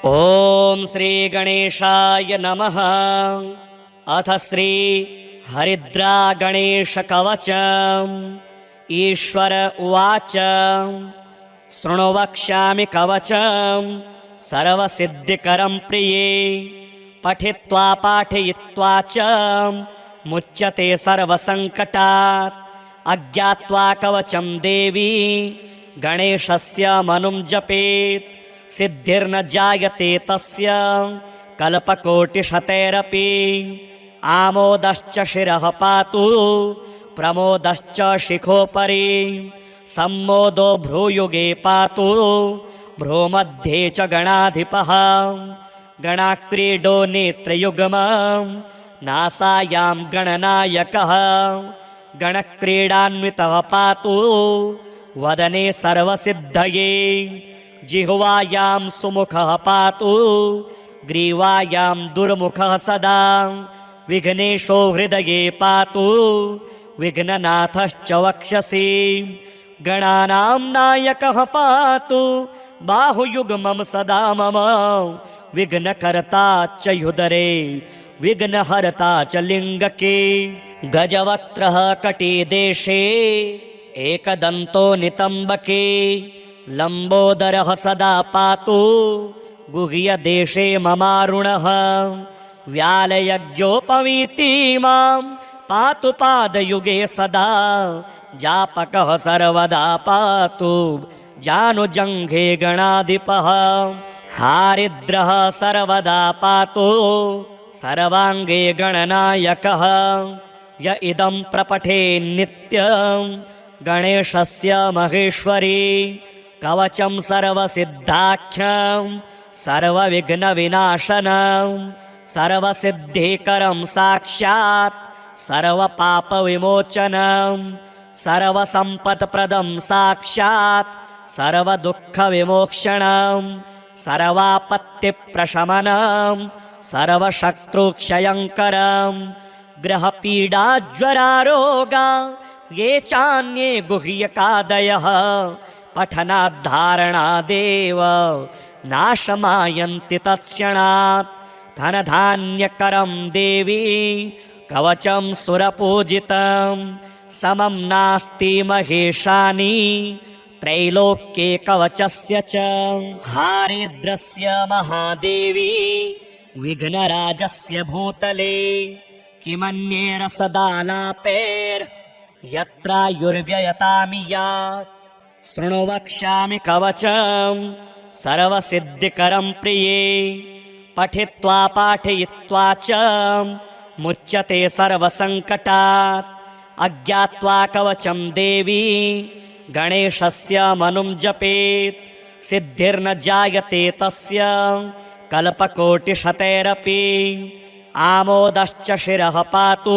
ओम श्री गणेशाय नमः। अथ श्री हरिद्रा गणेश कवचम्। ईश्वर उवाच शृणु वक्ष्यामि कवचम् सर्वसिद्धिकरं प्रिये। पठित्वा पाठयित्वा च मुच्यते सर्वसङ्कटात्। अज्ञात्वा कवचं देवी गणेशस्य मनुं जपेत्। सिद्धिर्न जायते तस्य कल्पकोटिशतैरपि। आमोदश्च शिरः पातु प्रमोदश्च शिखोपरि। सम्मोदो भ्रूयुगे पातु भ्रूमध्ये च गणाधिपः। गणाक्रीडो नेत्रयुग्मं नासायां गणनायकः। गणक्रीडान्वितः पातु वदने सर्वसिद्धये। जिह्वायां सुमुखः पातु ग्रीवायां दुर्मुखः सदा। विघ्नेशो हृदये पातु विघ्ननाथश्च वक्षसि। गणानां नायकः पातु बाहुयुग्मं सदा मम। विघ्नकर्ता च ह्युदरे विघ्नहर्ता च लिङ्गके। गजवक्त्रः कटिदेशे एकदन्तो नितम्बके। लम्बोदरः सदा पातु गुह्यदेशे ममारुणः। व्यालयज्ञोपवीति मां पातु पादयुगे सदा। जापकः सर्वदा पातु जानुजङ्घे गणाधिपः। हारिद्रः सर्वदा पातु सर्वाङ्गे गणनायकः। य इदं प्रपठे नित्यं गणेशस्य महेश्वरी। कवचं सर्वसिद्धाख्यं सर्वविघ्नविनाशनं। सर्वसिद्धिकरं साक्षात् सर्वपापविमोचनं। सर्वसम्पत्प्रदं साक्षात् सर्वदुःखविमोक्षणं। सर्वापत्तिप्रशमनं सर्वशत्रुक्षयङ्करं। ग्रहपीडाज्वरारोगा ये चान्ये गुह्यकादयः। पठनाद्धारणादेव नाशमायन्ति तत्क्षणात्। धनधान्यकरं देवी कवचं सुरपूजितं। समं नास्ति महेशानि त्रैलोक्ये कवचस्य च। हारिद्रस्य महादेवी विघ्नराजस्य भूतले। किमन्येरसदालापैर्यत्रायुर्व्ययतामि यात्। शृणु वक्ष्यामि कवचं सर्वसिद्धिकरं प्रिये। पठित्वा पाठयित्वा च मुच्यते सर्वसङ्कटात्। अज्ञात्वा कवचं देवी गणेशस्य मनुं जपेत्। सिद्धिर्न जायते तस्य कल्पकोटिशतैरपि। आमोदश्च शिरः पातु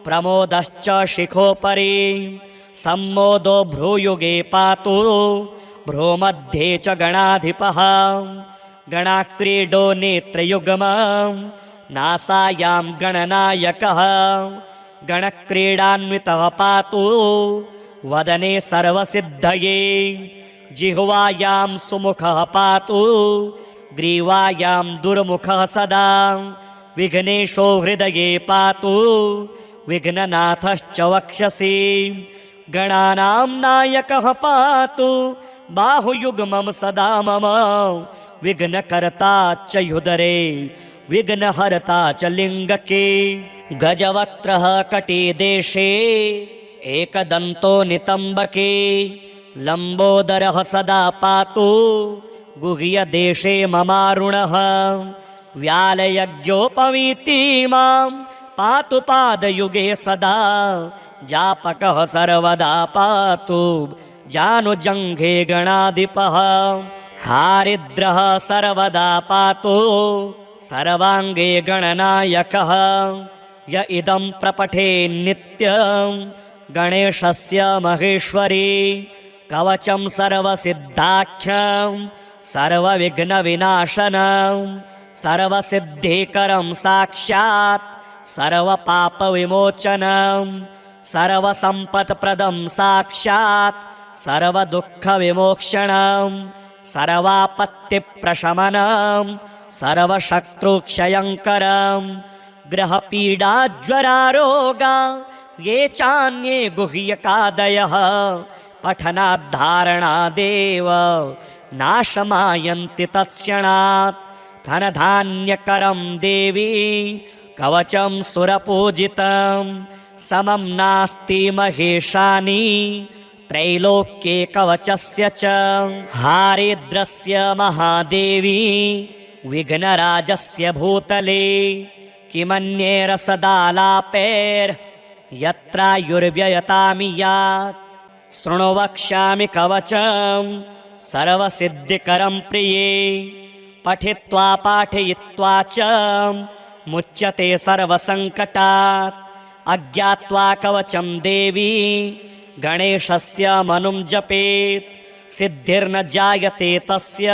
प्रमोदश्च शिखोपरि। सम्मोदो भ्रूयुगे पातु भ्रूमध्ये च गणाधिपः। गणाक्रीडो नेत्रयुग्मं नासायां गणनायकः। गणक्रीडान्वितः पातु वदने सर्वसिद्धये। जिह्वायां सुमुखः पातु ग्रीवायां दुर्मुखः सदा। विघ्नेशो हृदये पातु विघ्ननाथश्च वक्षसि। गणानां नायकः पातु बाहुयुग्मं सदा मम। विघ्नकर्ता च ह्युदरे विघ्नहर्ता च लिङ्गके। गजवक्त्रः कटिदेशे एकदन्तो नितम्बके। लम्बोदरः सदा पातु गुह्यदेशे ममारुणः। व्यालयज्ञोपवीति मां पातु पादयुगे सदा। जापकः सर्वदा पातु जानुजङ्घे गणाधिपः। हारिद्रः सर्वदा पातु सर्वाङ्गे गणनायकः। य इदं प्रपठे नित्यं गणेशस्य महेश्वरी। कवचं सर्वसिद्धाख्यं सर्वविघ्नविनाशनं। सर्वसिद्धिकरं साक्षात् सर्वपापविमोचनं। सर्वसम्पत्प्रदं साक्षात् सर्वदुःखविमोक्षणं। सर्वापत्तिप्रशमनं सर्वशत्रुक्षयङ्करं ग्रहपीडाज्वरारोगा ये चान्ये गुह्यकादयः पठनाद्धारणादेव नाशमायन्ति तत्क्षणात् धनधान्यकरं देवी कवचं सुरपूजितं समं नास्ति महेशानि त्रैलोक्ये कवचस्य च हारिद्रस्य महादेवी विघ्नराजस्य भूतले किमन्ये रसदालापैर्यत्रायुर्व्ययतामि यात् शृणु वक्ष्यामि कवचं सर्वसिद्धिकरं प्रिये पठित्वा पाठयित्वा च मुच्यते सर्वसङ्कटात् अज्ञात्वा कवचं देवी गणेशस्य मनुं जपेत् सिद्धिर्न जायते तस्य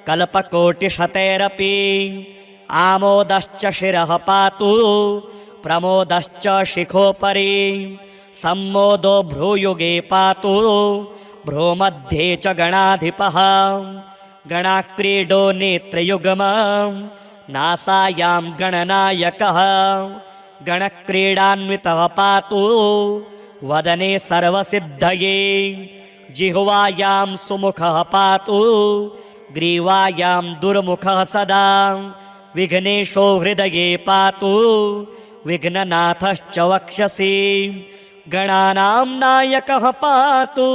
कल्पकोटिशतैरपि आमोदश्च शिरः पातु प्रमोदश्च शिखोपरि सम्मोदो भ्रूयुगे पातु भ्रूमध्ये च गणाधिपः गणाक्रीडो नेत्रयुग्मं नासायां गणनायकः गणक्रीडान्वितः पातु वदने सर्वसिद्धये जिह्वायां सुमुखः पातु ग्रीवायां दुर्मुखः सदा विघ्नेशो हृदये पातु विघ्ननाथश्च वक्षसि गणानां नायकः पातु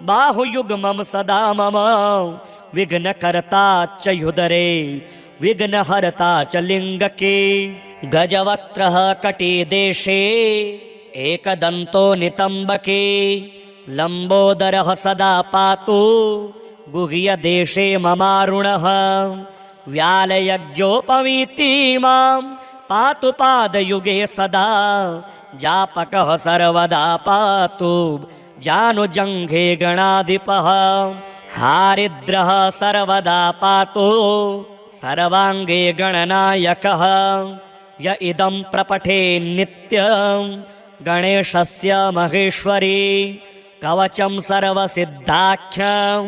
बाहुयुग्मं सदा मम विघ्नकर्ता च युदरे विघ्नहर्ता च लिङ्गके गजवक्त्रः कटिदेशे एकदन्तो नितम्बके लम्बोदरः सदा पातु गुह्यदेशे ममारुणः व्यालयज्ञोपवीतिमां पातु पादयुगे सदा जापकः सर्वदा पातु जानुजङ्घे गणाधिपः हारिद्रः सर्वदा पातु सर्वाङ्गे गणनायकः य इदं प्रपठे नित्यं गणेशस्य महेश्वरी कवचं सर्वसिद्धाख्यं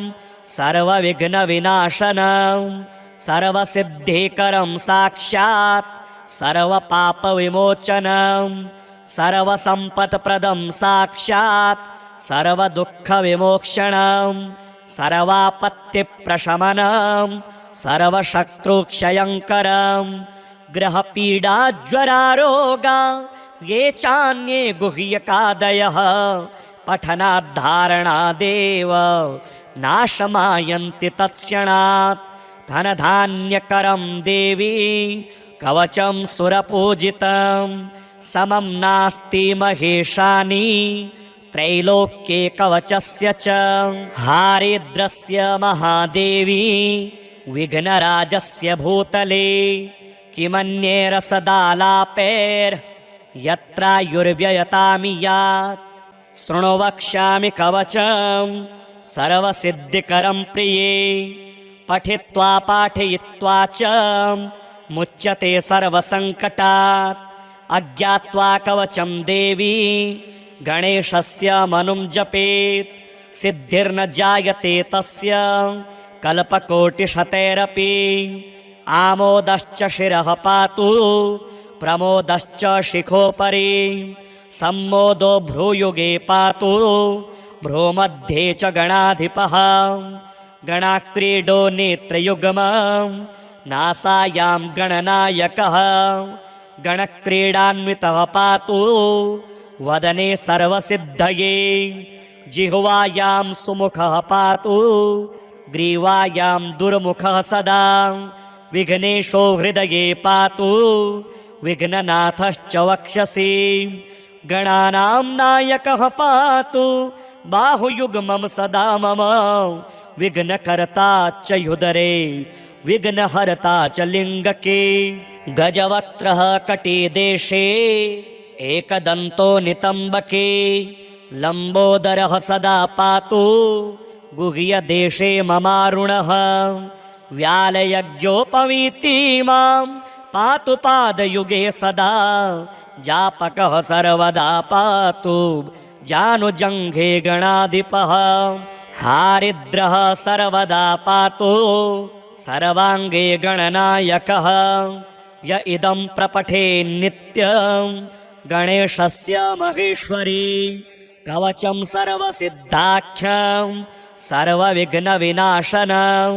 सर्वविघ्नविनाशनं सर्वसिद्धिकरं साक्षात् सर्वपापविमोचनं सर्वसम्पत्प्रदं साक्षात् सर्वदुःखविमोक्षणं सर्वापत्तिप्रशमनं सर्वशत्रुक्षयङ्करं ग्रहपीडाज्वरारोगा ये चान्ये गुह्यकादयः पठनाद्धारणादेव नाशमायन्ति तत्क्षणात् धनधान्यकरं देवी कवचं सुरपूजितं समं नास्ति महेशानि त्रैलोक्ये कवचस्य च हारिद्रस्य महादेवी विघ्नराजस्य भूतले किमन्ये रसदालापैर्यत्रायुर्व्ययतामि यात् शृणु वक्ष्यामि कवचं सर्वसिद्धिकरं प्रिये पठित्वा पाठयित्वा च मुच्यते सर्वसङ्कटात् अज्ञात्वा कवचं देवी गणेशस्य मनुं जपेत् सिद्धिर्न जायते तस्य कल्पकोटिशतैरपि आमोदश्च शिरः पातु प्रमोदश्च शिखोपरि सम्मोदो भ्रूयुगे पातु भ्रूमध्ये च गणाधिपः गणाक्रीडो नेत्रयुग्मं नासायां गणनायकः गणक्रीडान्वितः पातु वदने सर्वसिद्धये जिह्वायां सुमुखः पातु ग्रीवायां दुर्मुखः सदा विघ्नेशो हृदये पातु विघ्ननाथश्च वक्षसि गणानां नायकः पातु बाहुयुग्मं सदा मम विघ्नकर्ता च युदरे विघ्नहर्ता च लिङ्गके गजवक्त्रः कटिदेशे एकदन्तो नितम्बके लम्बोदरः सदा पातु गुह्यदेशे ममारुणः व्यालयज्ञोपवीतिमां पातु पादयुगे सदा जापकः सर्वदा पातु जानुजङ्घे गणाधिपः हारिद्रः सर्वदा पातु सर्वाङ्गे गणनायकः य इदं प्रपठे नित्यं गणेशस्य महेश्वरी कवचं सर्वसिद्धाख्यं सर्वविघ्नविनाशनं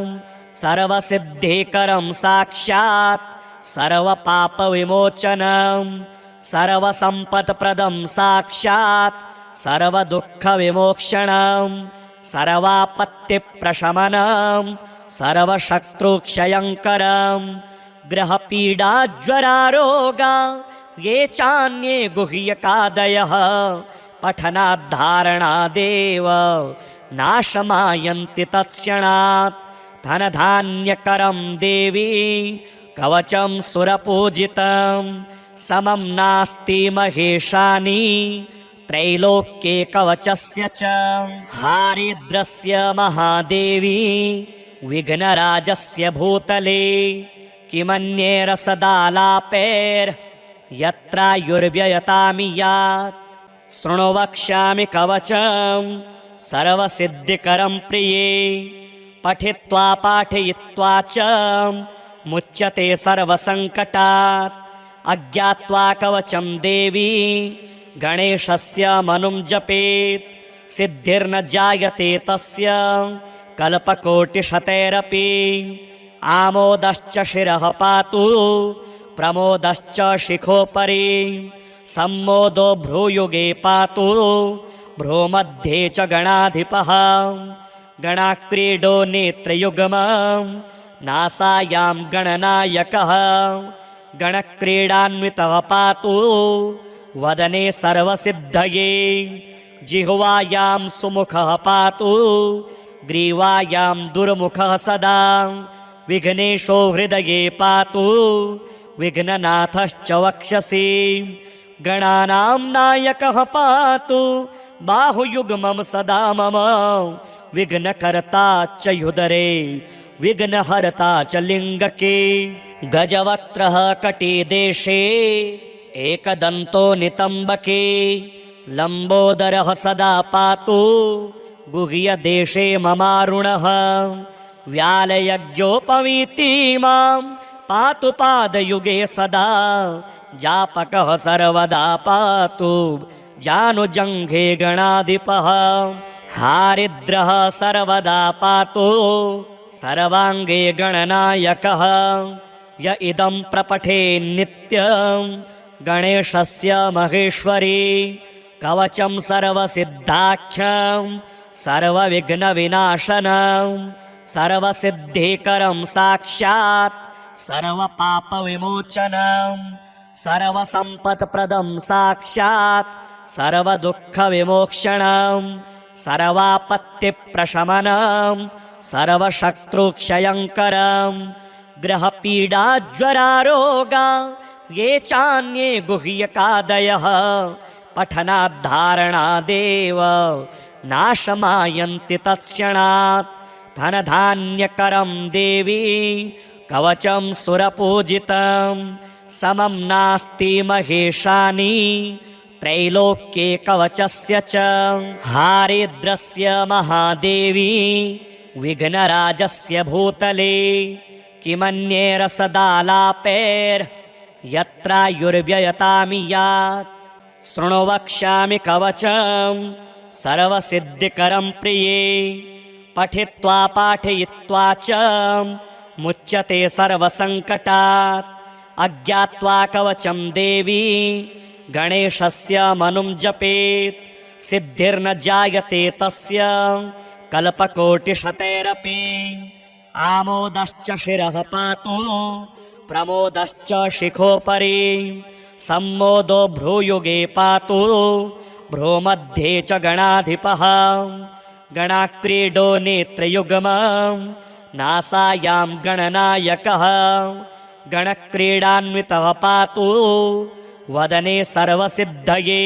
सर्वसिद्धिकरं साक्षात् सर्वपापविमोचनं सर्वसम्पत्प्रदं साक्षात् सर्वदुःखविमोक्षणं सर्वापत्तिप्रशमनं सर्वशत्रुक्षयङ्करं ग्रहपीडाज्वरारोगा ये चान्ये गुह्यकादयः पठनाद्धारणादेव नाशमायन्ति तत्क्षणात् धनधान्यकरं देवी कवचं सुरपूजितं समं नास्ति महेशानि त्रैलोक्ये कवचस्य च हारिद्रस्य महादेवी विघ्नराजस्य भूतले किमन्ये रसदालापैर्यत्रायुर्व्ययतामि यात् शृणु वक्ष्यामि कवचं सर्वसिद्धिकरं प्रिये पठित्वा पाठयित्वा च मुच्यते सर्वसङ्कटात् अज्ञात्वा कवचं देवी गणेशस्य मनुं जपेत् सिद्धिर्न जायते तस्य कल्पकोटिशतैरपि आमोदश्च शिरः पातु प्रमोदश्च शिखोपरि सम्मोदो भ्रूयुगे पातु भ्रूमध्ये च गणाधिपः गणाक्रीडो नेत्रयुग्मं नासायां गणनायकः गणक्रीडान्वितः पातु वदने सर्वसिद्धये जिह्वायां सुमुखः पातु ग्रीवायां दुर्मुखः सदा विघ्नेशो हृदये पातु विघ्ननाथश्च वक्षसि गणानां नायकः पातु बाहुयुग्मं सदा मम विघ्नकर्ता च युदरे विघ्नहर्ता च लिङ्गके गजवक्त्रः कटिदेशे एकदन्तो नितम्बके लम्बोदरः सदा पातु गुह्यदेशे ममारुणः व्यालयज्ञोपवीतिमां पातु पादयुगे सदा जापकः सर्वदा पातु जानुजङ्घे गणाधिपः हारिद्रः सर्वदा पातु सर्वाङ्गे गणनायकः य इदं प्रपठे नित्यं गणेशस्य महेश्वरी कवचं सर्वसिद्धाख्यं सर्वविघ्नविनाशनं सर्वसिद्धिकरं साक्षात् सर्वपापविमोचनं सर्वसम्पत्प्रदं साक्षात् सर्वदुःखविमोक्षणं सर्वापत्तिप्रशमनं सर्वशत्रुक्षयङ्करं ग्रहपीडाज्वरारोगा ये चान्ये गुह्यकादयः पठनाद्धारणादेव नाशमायन्ति तत्क्षणात् धनधान्यकरं देवी कवचं सुरपूजितं समं नास्ति महेशानि त्रैलोक्ये कवचस्य च हारिद्रस्य महादेवी विघ्नराजस्य भूतले किमन्ये रसदालापैर्यत्रायुर्व्ययतामि यात् शृणु वक्ष्यामि कवचं सर्वसिद्धिकरं प्रिये पठित्वा पाठयित्वा च मुच्यते सर्वसङ्कटात् अज्ञात्वा कवचं देवी गणेशस्य मनुं जपेत् सिद्धिर्न जायते तस्य कल्पकोटिशतैरपि आमोदश्च शिरः पातु प्रमोदश्च शिखोपरि सम्मोदो भ्रूयुगे पातु भ्रूमध्ये च गणाधिपः गणाक्रीडो नेत्रयुग्मं नासायां गणनायकः गणक्रीडान्वितः पातु वदने सर्वसिद्धये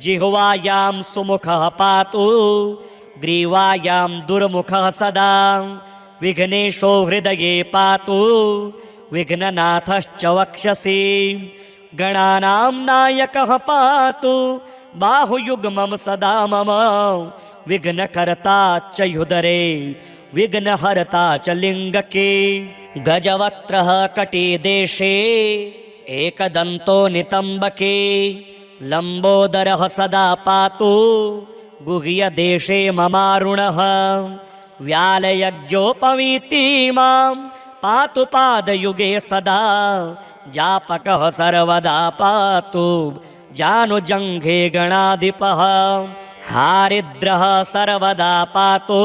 जिह्वायां सुमुखः पातु ग्रीवायां दुर्मुखः सदा विघ्नेशो हृदये पातु विघ्ननाथश्च वक्षसि गणानां नायकः पातु बाहुयुग्मं सदा मम विघ्नकर्ता च युदरे विघ्नहर्ता च लिङ्गके गजवक्त्रः कटिदेशे एकदन्तो नितम्बके लम्बोदरः सदा पातु गुह्यदेशे ममारुणः व्यालयज्ञोपवीति मां पातु पादयुगे सदा जापकः सर्वदा पातु जानुजङ्घे गणाधिपः हारिद्रः सर्वदा पातु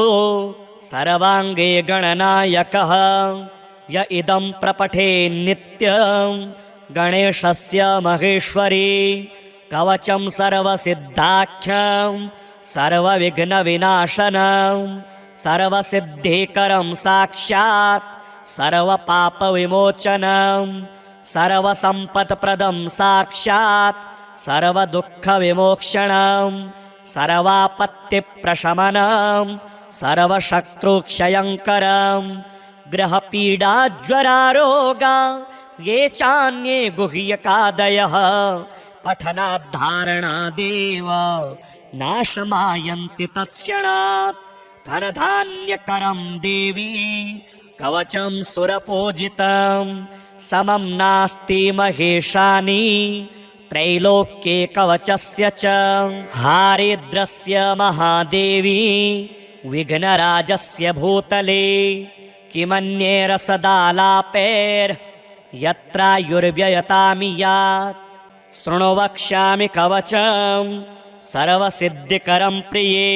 सर्वाङ्गे गणनायकः य इदं प्रपठे नित्यं गणेशस्य महेश्वरी कवचं सर्वसिद्धाख्यं सर्वविघ्नविनाशनं सर्वसिद्धिकरं साक्षात् सर्वपापविमोचनं सर्वसम्पत्प्रदं साक्षात् सर्वदुःखविमोक्षणं सर्वापत्तिप्रशमनं सर्वशत्रुक्षयङ्करं ग्रहपीडाज्वरारोगा ये चान्ये गुह्यकादयः पठनाद्धारणादेव नाशमायन्ति तत्क्षणात् धनधान्यकरं देवी कवचं सुरपूजितं समं नास्ति महेशानि त्रैलोक्ये कवचस्य च हारिद्रस्य महादेवी विघ्नराजस्य भूतले किमन्ये रसदालापैर्यत्रायुर्व्ययतामि यात् शृणु वक्ष्यामि कवचं सर्वसिद्धिकरं प्रिये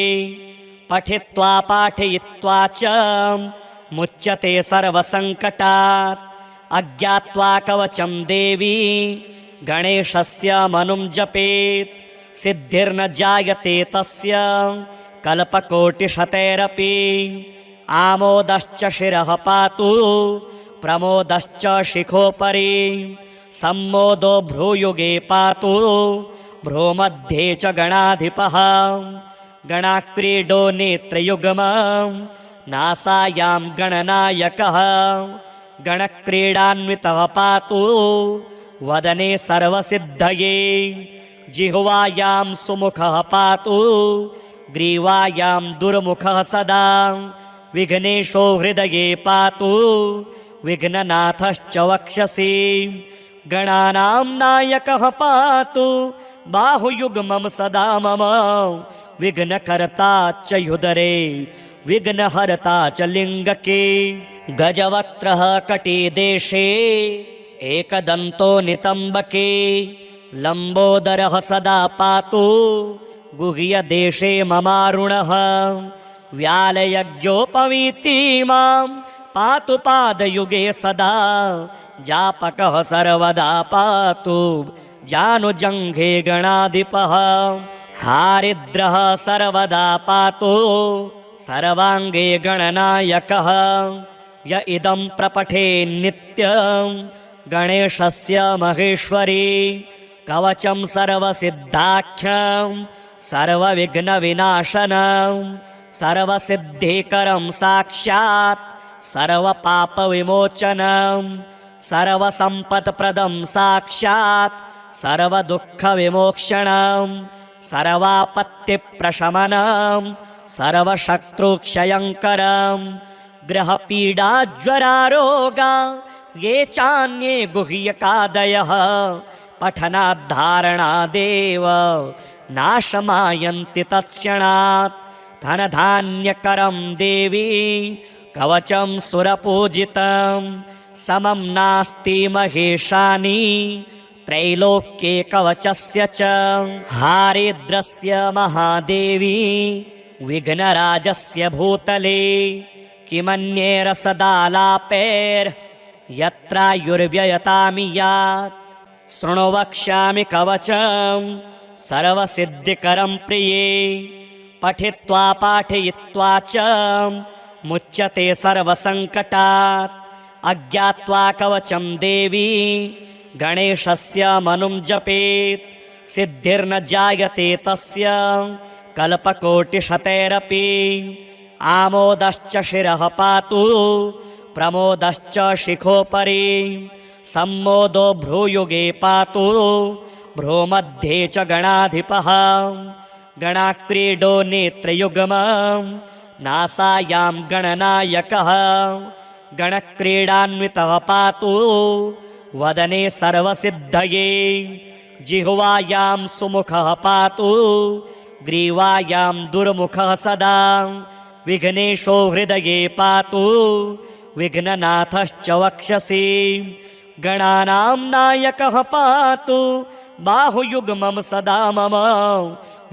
पठित्वा पाठयित्वा च मुच्यते सर्वसङ्कटात् अज्ञात्वा कवचं देवी गणेशस्य मनुं जपेत् सिद्धिर्न जायते तस्य कल्पकोटिशतैरपि आमोदश्च शिरः पातु प्रमोदश्च शिखोपरि सम्मोदो भ्रूयुगे पातु भ्रूमध्ये च गणाधिपः गणाक्रीडो नेत्रयुग्मं नासायां गणनायकः गणक्रीडान्वितः पातु वदने सर्वसिद्धये जिह्वायां सुमुखः पातु ग्रीवायां दुर्मुखः सदा विघ्नेशो हृदये पातु विघ्ननाथश्च वक्षसि गणानां नायकः पातु बाहुयुग्मं सदा मम विघ्नकर्ता च युदरे विघ्नहर्ता च लिङ्गके गजवक्त्रः कटिदेशे एकदन्तो नितम्बके लम्बोदरः सदा पातु गुह्यदेशे ममारुणः व्यालयज्ञोपवीति मां पातु पादयुगे सदा जापकः सर्वदा पातु जानुजङ्घे गणाधिपः हारिद्रः सर्वदा पातु सर्वाङ्गे गणनायकः य इदं प्रपठे नित्यं गणेशस्य महेश्वरी कवचं सर्वसिद्धाख्यं सर्वविघ्नविनाशनं सर्वसिद्धिकरं साक्षात् सर्वपापविमोचनं सर्वसम्पत्प्रदं साक्षात् सर्वदुःखविमोक्षणं सर्वापत्तिप्रशमनं सर्वशत्रुक्षयङ्करं ग्रहपीडाज्वरारोगा ये चान्ये गुह्यकादयः पठनाद्धारणादेव नाशमायन्ति तत्क्षणात् धनधान्यकरं देवी कवचं सुरपूजितं समं नास्ति महेशानि त्रैलोक्ये कवचस्य च हारिद्रस्य महादेवी विघ्नराजस्य भूतले किमन्ये रसदालापैर्यत्रायुर्व्ययतामि यात् शृणु वक्ष्यामि कवचं सर्वसिद्धिकरं प्रिये पठित्वा पाठयित्वा च मुच्यते सर्वसङ्कटात् अज्ञात्वा कवचं देवी गणेशस्य मनुं जपेत् सिद्धिर्न जायते तस्य कल्पकोटिशतैरपि आमोदश्च शिरः पातु प्रमोदश्च शिखोपरि सम्मोदो भ्रूयुगे पातु भ्रूमध्ये च गणाधिपः गणाक्रीडो नेत्रयुग्मं नासायां गणनायकः गणक्रीडान्वितः पातु वदने सर्वसिद्धये जिह्वायां सुमुखः पातु ग्रीवायां दुर्मुखः सदा विघ्नेशो हृदये पातु विघ्ननाथश्च वक्षसि गणानां नायकः पातु बाहुयुग्मं सदा मम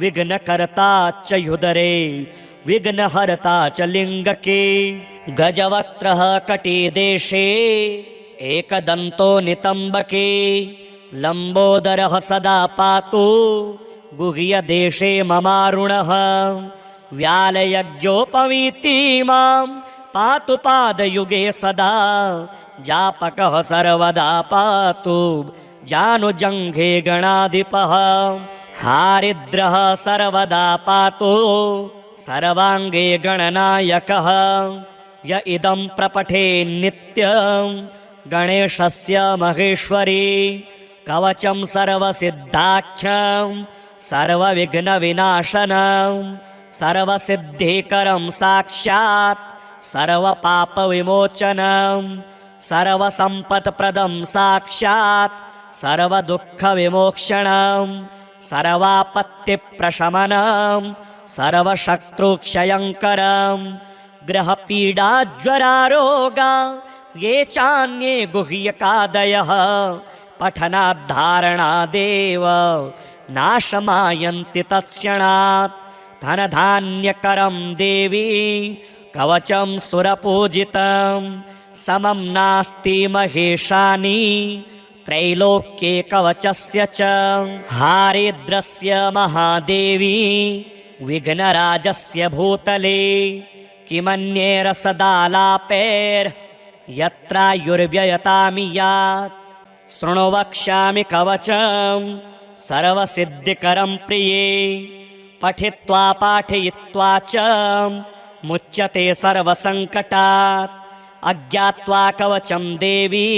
विघ्नकर्ता च युदरे विघ्नहर्ता च लिङ्गके गजवक्त्रः कटिदेशे एकदन्तो नितम्बके लम्बोदरः सदा पातु गुह्यदेशे ममारुणः व्यालयज्ञोपवीति मां पातु पादयुगे सदा जापकः सर्वदा पातु जानुजङ्घे गणाधिपः हारिद्रः सर्वदा पातु सर्वाङ्गे गणनायकः य इदं प्रपठे नित्यं गणेशस्य महेश्वरी कवचं सर्वसिद्धाख्यं सर्वविघ्नविनाशनं सर्वसिद्धिकरं साक्षात् सर्वपापविमोचनं सर्वसम्पत्प्रदं साक्षात् सर्वदुःखविमोक्षणं सर्वापत्तिप्रशमनं सर्वशत्रुक्षयङ्करं ग्रहपीडाज्वरारोगा ये चान्ये गुह्यकादयः पठनाद्धारणादेव नाशमायन्ति तत्क्षणात् धनधान्यकरं देवी कवचं सुरपूजितं समं नास्ति महेशानि त्रैलोक्ये कवचस्य च हारिद्रस्य महादेवी विघ्नराजस्य भूतले किमन्ये रसदालापैर्यत्रायुर्व्ययतामि यात् शृणु वक्ष्यामि कवचं सर्वसिद्धिकरं प्रिये पठित्वा पाठयित्वा च मुच्यते सर्वसङ्कटात् अज्ञात्वा कवचं देवी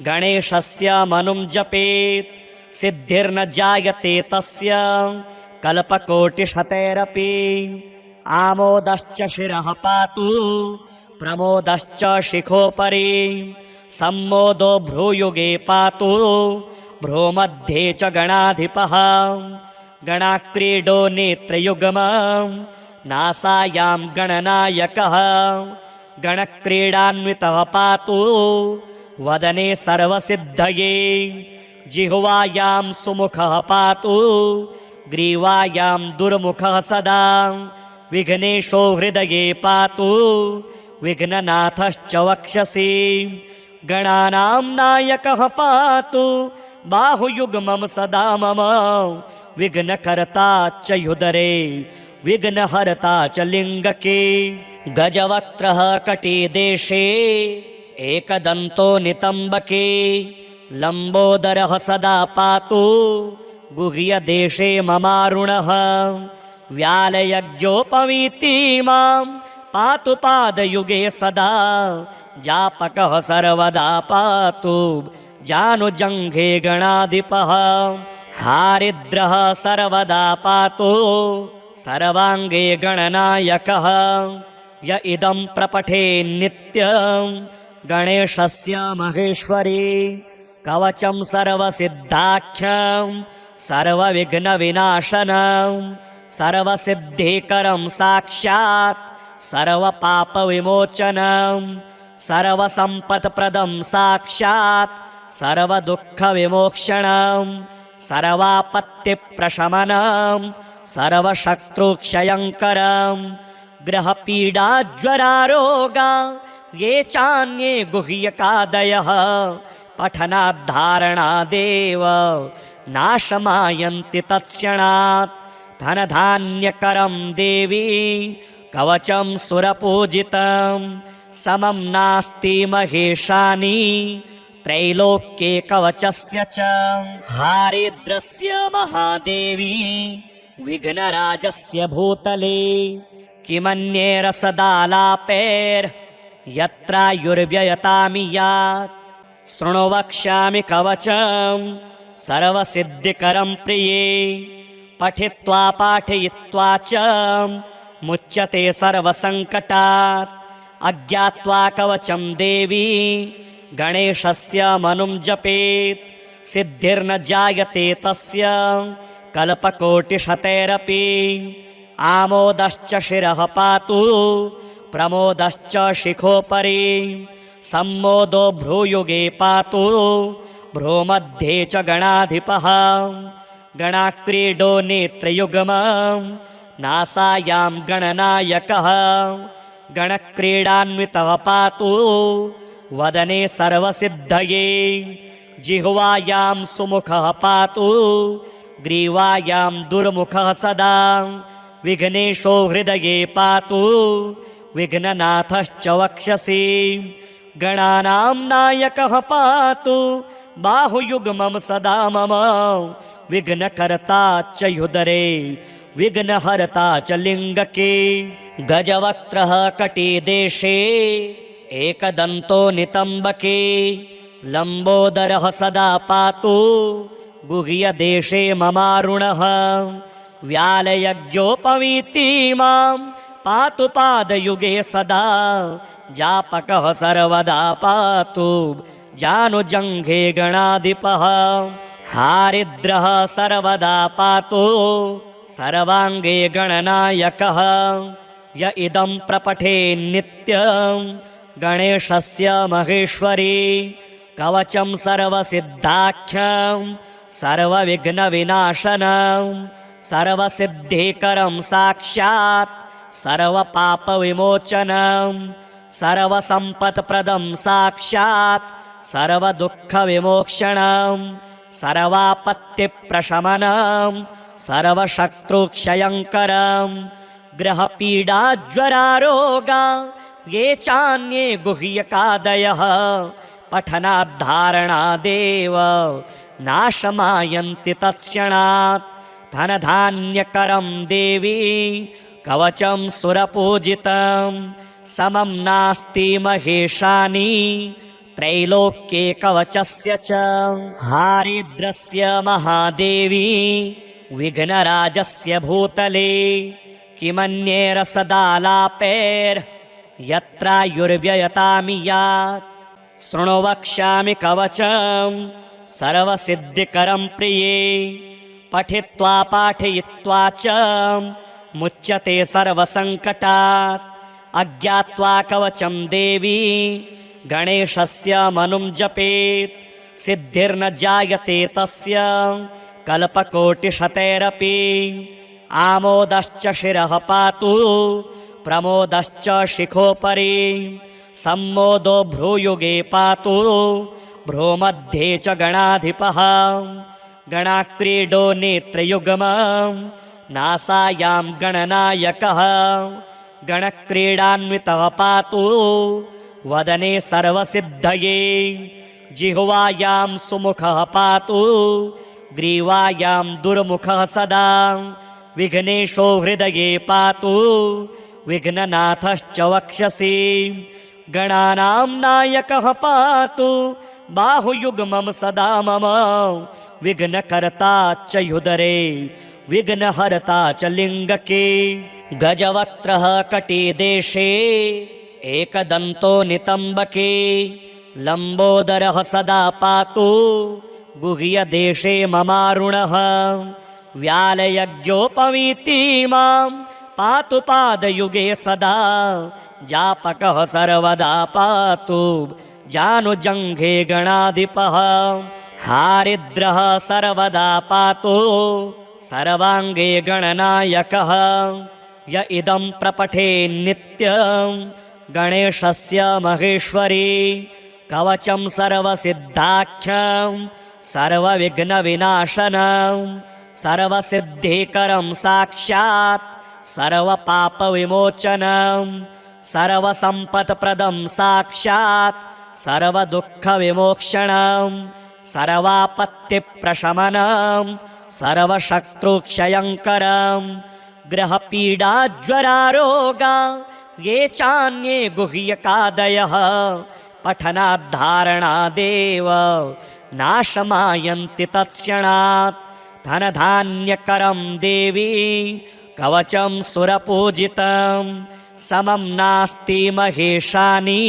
गणेशस्य मनुं जपेत् सिद्धिर्न जायते तस्य कल्पकोटिशतैरपि आमोदश्च शिरः पातु प्रमोदश्च शिखोपरि सम्मोदो भ्रूयुगे पातु भ्रूमध्ये च गणाधिपः गणाक्रीडो नेत्रयुग्मं नासायां गणनायकः गणक्रीडान्वितः पातु वदने सर्वसिद्धये जिह्वायां सुमुखः पातु ग्रीवायां दुर्मुखः सदा विघ्नेशो हृदये पातु विघ्ननाथश्च वक्षसि गणानां नायकः पातु बाहुयुग्मं सदा मम विघ्नकर्ता च युदरे विघ्नहर्ता च लिङ्गके गजवक्त्रः कटिदेशे एकदन्तो नितम्बके लम्बोदरः सदा पातु गुह्यदेशे ममारुणः व्यालयज्ञोपवीति मां पातु पादयुगे सदा जापकः सर्वदा पातु जानुजङ्घे गणाधिपः हारिद्रः सर्वदा पातु सर्वाङ्गे गणनायकः य इदं प्रपठे नित्यं गणेशस्य महेश्वरी कवचं सर्वसिद्धाख्यं सर्वविघ्नविनाशनं सर्वसिद्धिकरं साक्षात् सर्वपापविमोचनं सर्वसम्पत्प्रदं साक्षात् सर्वदुःखविमोक्षणं सर्वापत्तिप्रशमनं सर्वशत्रुक्षयङ्करं ग्रहपीडाज्वरारोगा ये चान्ये गुह्यकादयः पठनाद्धारणादेव नाशमायन्ति तत्क्षणात् धनधान्यकरं देवी कवचं सुरपूजितं समं नास्ति महेशानि त्रैलोक्ये कवचस्य च हारिद्रस्य महादेवी विघ्नराजस्य भूतले किमन्ये रसदालापैर्यत्रायुर्व्ययतामि यात् शृणु वक्ष्यामि कवचं सर्वसिद्धिकरं प्रिये पठित्वा पाठयित्वा च मुच्यते सर्वसङ्कटात् अज्ञात्वा कवचं देवी गणेशस्य मनुं जपेत् सिद्धिर्न जायते तस्य कल्पकोटिशतैरपि आमोदश्च शिरः पातु प्रमोदश्च शिखोपरि सम्मोदो भ्रूयुगे पातु भ्रूमध्ये च गणाधिपः गणाक्रीडो नेत्रयुग्मं नासायां गणनायकः गणक्रीडान्वितः पातु वदने सर्वसिद्धये जिह्वायां सुमुखः पातु ग्रीवायां दुर्मुखः सदा विघ्नेशो हृदये पातु विघ्ननाथश्च वक्षसि गणानां नायकः पातु बाहुयुग्मं सदा मम विघ्नकर्ता च युदरे विघ्नहर्ता च लिङ्गके गजवक्त्रः कटिदेशे एकदन्तो नितम्बके लम्बोदरः सदा पातु गुह्यदेशे ममारुणः व्यालयज्ञोपवीति मां पातु पादयुगे सदा जापकः सर्वदा पातु जानुजङ्घे गणाधिपः हारिद्रः सर्वदा पातु सर्वाङ्गे गणनायकः य इदं प्रपठे नित्यं गणेशस्य महेश्वरी कवचं सर्वसिद्धाख्यं सर्वविघ्नविनाशनं सर्वसिद्धिकरं साक्षात् सर्वपापविमोचनं सर्वसम्पत्प्रदं साक्षात् सर्वदुःखविमोक्षणं सर्वापत्तिप्रशमनं सर्वशत्रुक्षयङ्करं ग्रहपीडाज्वरारोगा ये चान्ये गुह्यकादयः पठनाद्धारणादेव नाशमायन्ति तत्क्षणात् धनधान्यकरं देवी कवचं सुरपूजितं समं नास्ति महेशानि त्रैलोक्ये कवचस्य च हारिद्रस्य महादेवी विघ्नराजस्य भूतले किमन्येरसदालापैर्यत्रायुर्व्ययतामि यात् शृणु वक्ष्यामि कवचं सर्वसिद्धिकरं प्रिये पठित्वा पाठयित्वा च मुच्यते सर्वसङ्कटात् अज्ञात्वा कवचं देवी गणेशस्य मनुं जपेत् सिद्धिर्न जायते तस्य कल्पकोटिशतैरपि आमोदश्च शिरः पातु प्रमोदश्च शिखोपरि सम्मोदो भ्रूयुगे पातु भ्रूमध्ये च गणाधिपः गणाक्रीडो नेत्रयुग्मं नासायां गणनायकः गणक्रीडान्वितः पातु वदने सर्वसिद्धये जिह्वायां सुमुखः पातु ग्रीवायां दुर्मुखः सदा विघ्नेशो हृदये पातु विघ्ननाथश्च वक्षसि गणानां नायकः पातु बाहुयुग्मं सदा मम विघ्नकर्ता च युदरे विघ्नहर्ता च लिङ्गके गजवक्त्रः कटिदेशे एकदन्तो नितम्बके लम्बोदरः सदा पातु गुह्यदेशे ममारुणः व्यालयज्ञोपवीति मां पातु पादयुगे सदा जापकः सर्वदा पातु जानुजङ्घे गणाधिपः हारिद्रः सर्वदा पातु सर्वाङ्गे गणनायकः य इदं प्रपठे नित्यं गणेशस्य महेश्वरी कवचं सर्वसिद्धाख्यं सर्वविघ्नविनाशनं सर्वसिद्धिकरं साक्षात् सर्वपापविमोचनं सर्वसम्पत्प्रदं साक्षात् सर्वदुःखविमोक्षणं सर्वापत्तिप्रशमनं सर्वशत्रुक्षयङ्करं ग्रहपीडाज्वरारोगा ये चान्ये गुह्यकादयः पठनाद्धारणादेव नाशमायन्ति तत्क्षणात् धनधान्यकरं देवी कवचं सुरपूजितं समं नास्ति महेशानि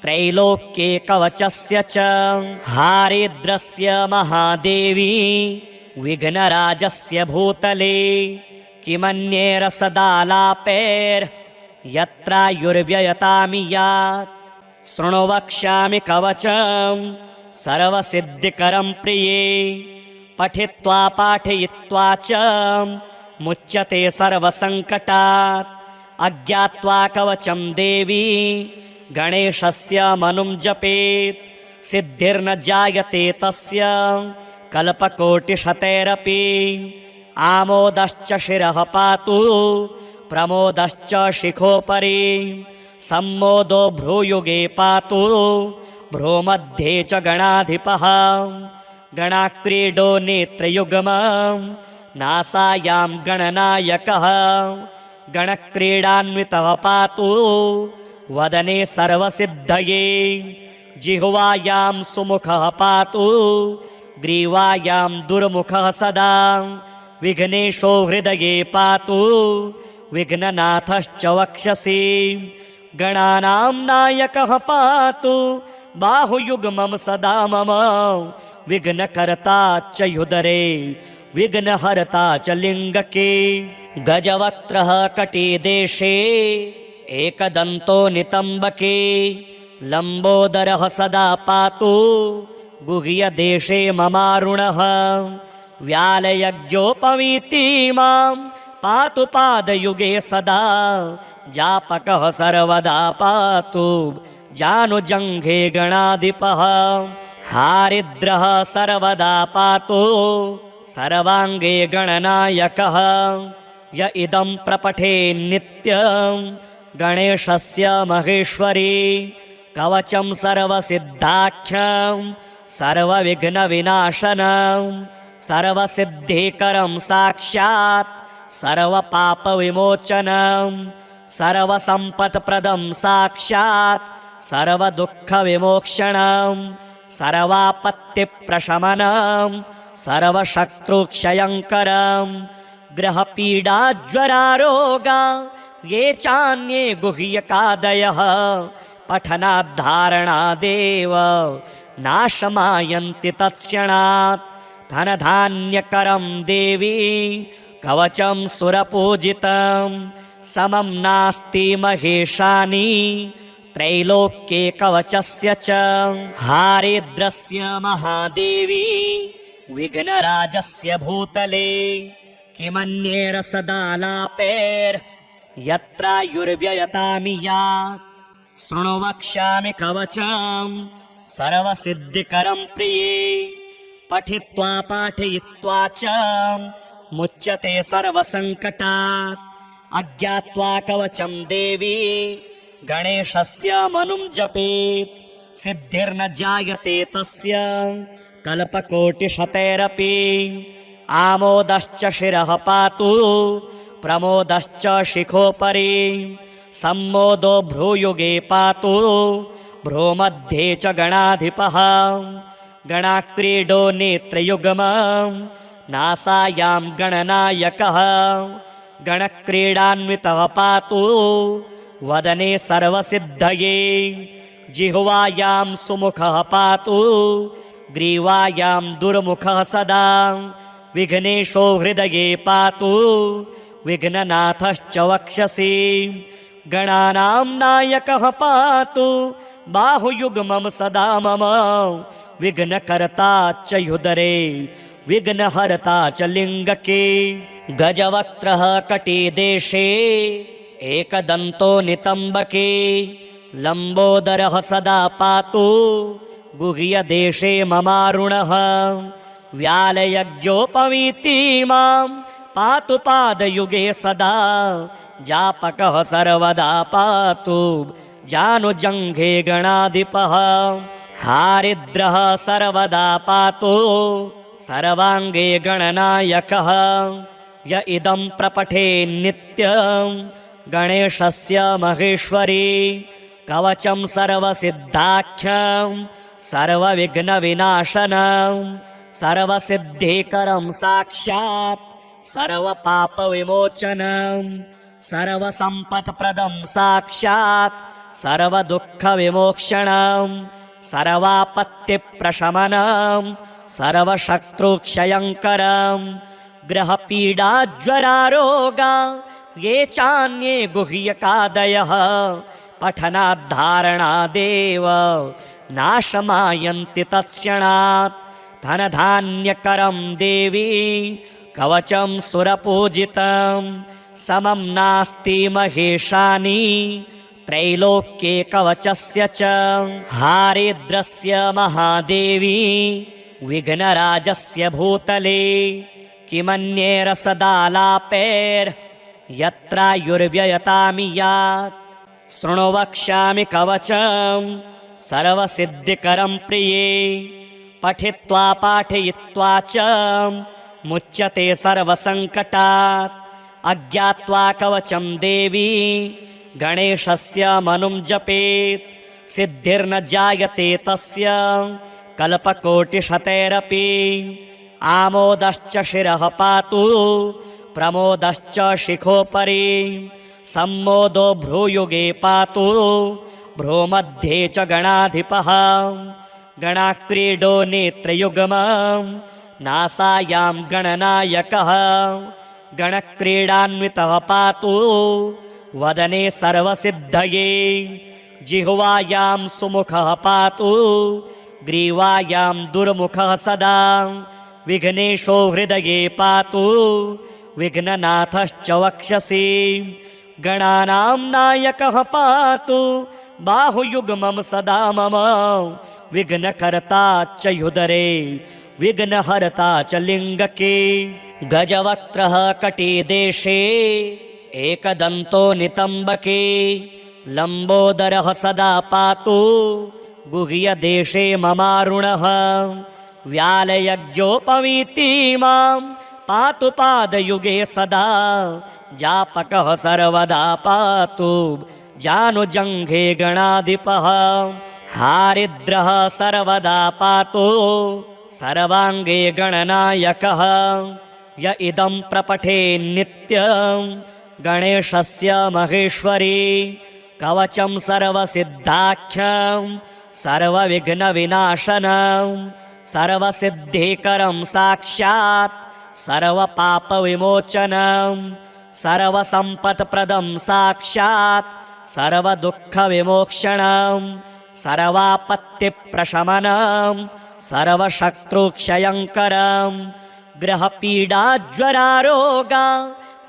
त्रैलोक्ये कवचस्य च हारिद्रस्य महादेवी विघ्नराजस्य भूतले किमन्येरसदालापैर्यत्रायुर्व्ययतामि यात् शृणु वक्ष्यामि कवचं सर्वसिद्धिकरं प्रिये पठित्वा पाठयित्वा च मुच्यते सर्वसङ्कटात् अज्ञात्वा कवचं देवी गणेशस्य मनुं जपेत् सिद्धिर्न जायते तस्य कल्पकोटिशतैरपि आमोदश्च शिरः पातु प्रमोदश्च शिखोपरि सम्मोदो भ्रूयुगे पातु भ्रूमध्ये च गणाधिपः गणाक्रीडो नेत्रयुग्मं नासायां गणनायकः गणक्रीडान्वितः पातु वदने सर्वसिद्धये जिह्वायां सुमुखः पातु ग्रीवायां दुर्मुखः सदा विघ्नेशो हृदये पातु विघ्ननाथश्च वक्षसि गणानां नायकः पातु बाहुयुग्मं सदा मम विघ्नकर्ता च युदरे विघ्नहर्ता च लिङ्गके गजवक्त्रः कटिदेशे एकदन्तो नितम्बके लम्बोदरः सदा पातु गुह्यदेशे ममारुणः व्यालयज्ञोपवीति मां पातु पादयुगे सदा जापकः सर्वदा पातु जानुजङ्घे गणाधिपः हारिद्रः सर्वदा पातु सर्वाङ्गे गणनायकः य इदं प्रपठे नित्यं गणेशस्य महेश्वरी कवचं सर्वसिद्धाख्यं सर्वविघ्नविनाशनं सर्वसिद्धिकरं साक्षात् सर्वपापविमोचनं सर्वसम्पत्प्रदं साक्षात् सर्वदुःखविमोक्षणं सर्वापत्तिप्रशमनं सर्वशत्रुक्षयङ्करं ग्रहपीडाज्वरारोगा ये चान्ये गुह्यकादयः पठनाद्धारणादेव नाशमायन्ति तत्क्षणात् धनधान्यकरं देवी कवचं सुरपूजितं समं नास्ति महेशानि त्रैलोक्ये कवचस्य च हारिद्रस्य महादेवी विघ्नराजस्य भूतले किमन्येरसदालापैर्यत्रायुर्व्ययतामि यात् शृणु वक्ष्यामि कवचं सर्वसिद्धिकरं प्रिये पठित्वा पाठयित्वा च मुच्यते सर्वसङ्कटात् अज्ञात्वा कवचं देवी गणेशस्य मनुं जपेत् सिद्धिर्न जायते तस्य कल्पकोटिशतैरपि आमोदश्च शिरः पातु प्रमोदश्च शिखोपरि सम्मोदो भ्रूयुगे पातु भ्रूमध्ये च गणाधिपः गणाक्रीडो नेत्रयुग्मं नासायां गणनायकः गणक्रीडान्वितः पातु वदने सर्वसिद्धये जिह्वायां सुमुखः पातु ग्रीवायां दुर्मुखः सदा विघ्नेशो हृदये पातु विघ्ननाथश्च वक्षसि गणानां नायकः पातु बाहुयुग्मं सदा मम विघ्नकर्ता च युदरे विघ्नहर्ता च लिङ्गके गजवक्त्रः कटिदेशे एकदन्तो नितम्बके लम्बोदरः सदा पातु गुह्यदेशे ममारुणः व्यालयज्ञोपवीति मां पातु पादयुगे सदा जापकः सर्वदा पातु जानुजङ्घे गणाधिपः हारिद्रः सर्वदा पातु सर्वाङ्गे गणनायकः य इदं प्रपठे नित्यं गणेशस्य महेश्वरी कवचं सर्वसिद्धाख्यं सर्वविघ्नविनाशनं सर्वसिद्धिकरं साक्षात् सर्वपापविमोचनं सर्वसम्पत्प्रदं साक्षात् सर्वदुःखविमोक्षणं सर्वापत्तिप्रशमनं सर्वशत्रुक्षयङ्करं ग्रहपीडाज्वरारोगा ये चान्ये गुह्यकादयः पठनाद्धारणादेव नाशमायन्ति तत्क्षणात् धनधान्यकरं देवी कवचं सुरपूजितं समं नास्ति महेशानि त्रैलोक्ये कवचस्य च हारिद्रस्य महादेवी विघ्नराजस्य भूतले किमन्ये रसदालापैर्यत्रायुर्व्ययतामि यात् शृणु वक्ष्यामि कवचं सर्वसिद्धिकरं प्रिये पठित्वा पाठयित्वा च मुच्यते सर्वसङ्कटात् अज्ञात्वा कवचं देवी गणेशस्य मनुं जपेत् सिद्धिर्न जायते तस्य कल्पकोटिशतैरपि आमोदश्च शिरः पातु प्रमोदश्च शिखोपरि सम्मोदो भ्रूयुगे पातु भ्रूमध्ये च गणाधिपः गणाक्रीडो नेत्रयुग्मं नासायां गणनायकः गणक्रीडान्वितः पातु वदने सर्वसिद्धये जिह्वायां सुमुखः पातु ग्रीवायां दुर्मुखः सदा विघ्नेशो हृदये पातु विघ्ननाथश्च वक्षसि गणानां नायकः पातु बाहुयुग्मं सदा मम विघ्नकर्ता च युदरे विघ्नहर्ता च लिङ्गके गजवक्त्रः कटिदेशे एकदन्तो नितम्बके लम्बोदरः सदा पातु गुह्यदेशे ममारुणः व्यालयज्ञोपवीति मां पातु पादयुगे सदा जापकः सर्वदा पातु जानुजङ्घे गणाधिपः हारिद्रः सर्वदा पातु सर्वाङ्गे गणनायकः य इदं प्रपठे नित्यं गणेशस्य महेश्वरी कवचं सर्वसिद्धाख्यं सर्वविघ्नविनाशनं सर्वसिद्धिकरं साक्षात् सर्वपापविमोचनं सर्वसम्पत्प्रदं साक्षात् सर्वदुःखविमोक्षणं सर्वापत्तिप्रशमनं सर्वशत्रुक्षयङ्करं ग्रहपीडाज्वरारोगा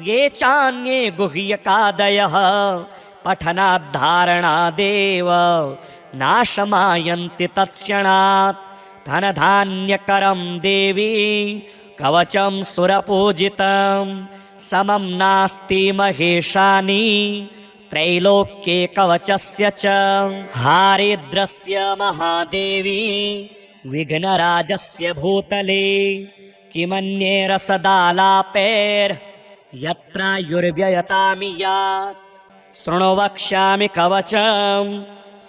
ये चान्ये गुह्यकादयः पठनाद्धारणादेव नाशमायन्ति तत्क्षणात् धनधान्यकरं देवी कवचं सुरपूजितं समं नास्ति महेशानि त्रैलोक्ये कवचस्य च हारिद्रस्य महादेवी विघ्नराजस्य भूतले किमन्ये रसदालापैर्यत्रायुर्व्ययतामि यात् शृणु वक्ष्यामि कवचं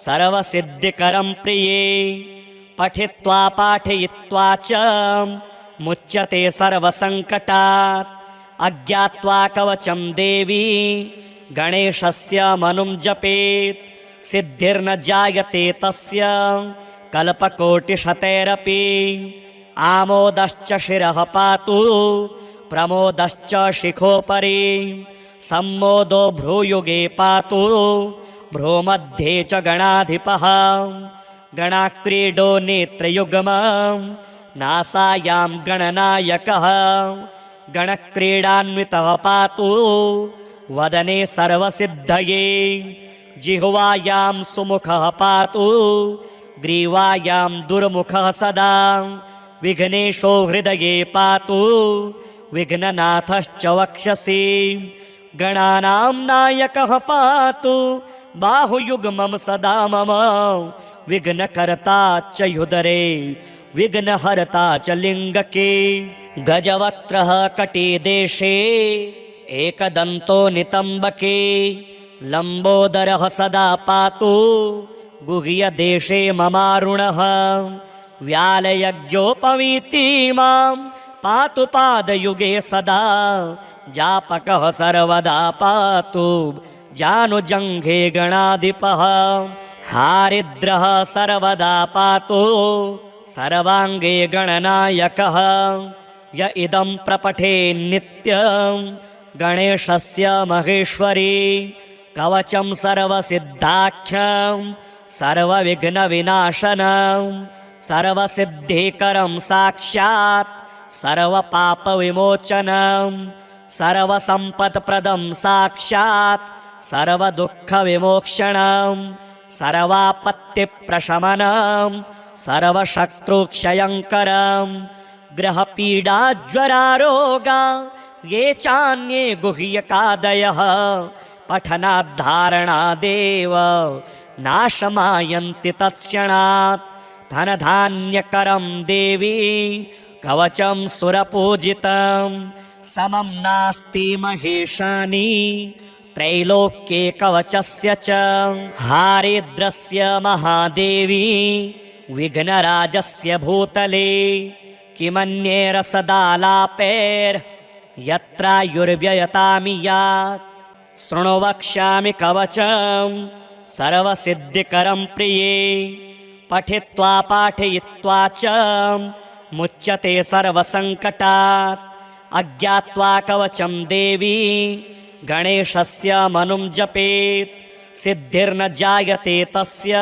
सर्वसिद्धिकरं प्रिये पठित्वा पाठयित्वा च मुच्यते सर्वसङ्कटात् अज्ञात्वा कवचं देवी गणेशस्य मनुं जपेत् सिद्धिर्न जायते तस्य कल्पकोटिशतैरपि आमोदश्च शिरः पातु प्रमोदश्च शिखोपरि सम्मोदो भ्रूयुगे पातु भ्रूमध्ये च गणाधिपः गणाक्रीडो नेत्रयुग्मं नासायां गणनायकः गणक्रीडान्वितः पातु वदने सर्वसिद्धये जिह्वायां सुमुखः पातु ग्रीवायां दुर्मुखः सदा विघ्नेशो हृदये पातु विघ्ननाथश्च वक्षसि गणानां नायकः पातु बाहुयुग्मं सदा मम विघ्नकर्ता च युदरे विघ्नहर्ता च लिङ्गके गजवक्त्रः कटिदेशे एकदन्तो नितम्बके लम्बोदरः सदा पातु गुह्यदेशे ममारुणः व्यालयज्ञोपवीतिमां पातु पादयुगे सदा जापकः सर्वदा पातु जानुजङ्घे गणाधिपः हारिद्रः सर्वदा पातु सर्वाङ्गे गणनायकः य इदं प्रपठे नित्यं गणेशस्य महेश्वरी कवचं सर्वसिद्धाख्यं सर्वविघ्नविनाशनं सर्वसिद्धिकरं साक्षात् सर्वपापविमोचनं सर्वसम्पत्प्रदं साक्षात् सर्वदुःखविमोक्षणं सर्वापत्तिप्रशमनं सर्वशत्रुक्षयङ्करं ग्रहपीडाज्वरारोगा ये चान्ये गुह्यकादयः पठनाद्धारणादेव नाशमायन्ति तत्क्षणात् धनधान्यकरं देवी कवचं सुरपूजितं समं नास्ति महेशानि त्रैलोक्ये कवचस्य च हारिद्रस्य महादेवी विघ्नराजस्य भूतले किमन्येरसदालापैर्यत्रायुर्व्ययतामि यात् शृणु वक्ष्यामि कवचं सर्वसिद्धिकरं प्रिये पठित्वा पाठयित्वा च मुच्यते सर्वसङ्कटात् अज्ञात्वा कवचं देवी गणेशस्य मनुं जपेत् सिद्धिर्न जायते तस्य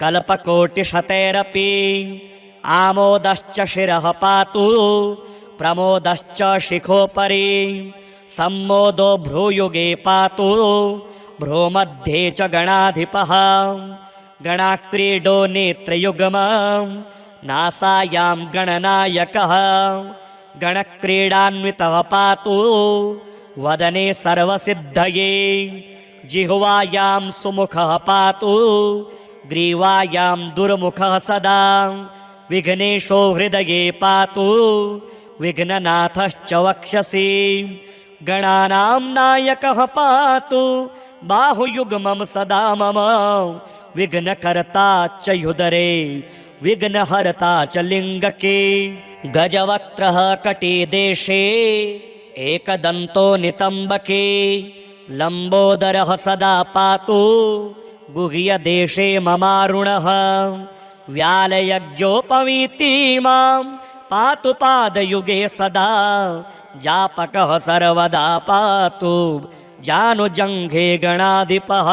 कल्पकोटिशतैरपि आमोदश्च शिरः पातु प्रमोदश्च शिखोपरि सम्मोदो भ्रूयुगे पातु भ्रूमध्ये च गणाधिपः गणाक्रीडो नेत्रयुग्मं नासायां गणनायकः गणक्रीडान्वितः पातु वदने सर्वसिद्धये जिह्वायां सुमुखः पातु ग्रीवायां दुर्मुखः सदा विघ्नेशो हृदये पातु विघ्ननाथश्च वक्षसि गणानां नायकः पातु बाहुयुग्मं सदा मम विघ्नकर्ता च युदरे विघ्नहर्ता च लिङ्गके गजवक्त्रः कटिदेशे एकदन्तो नितम्बके लम्बोदरः सदा पातु गुह्यदेशे ममारुणः व्यालयज्ञोपवीतिमां पातु पादयुगे सदा जापकः सर्वदा पातु जानुजङ्घे गणाधिपः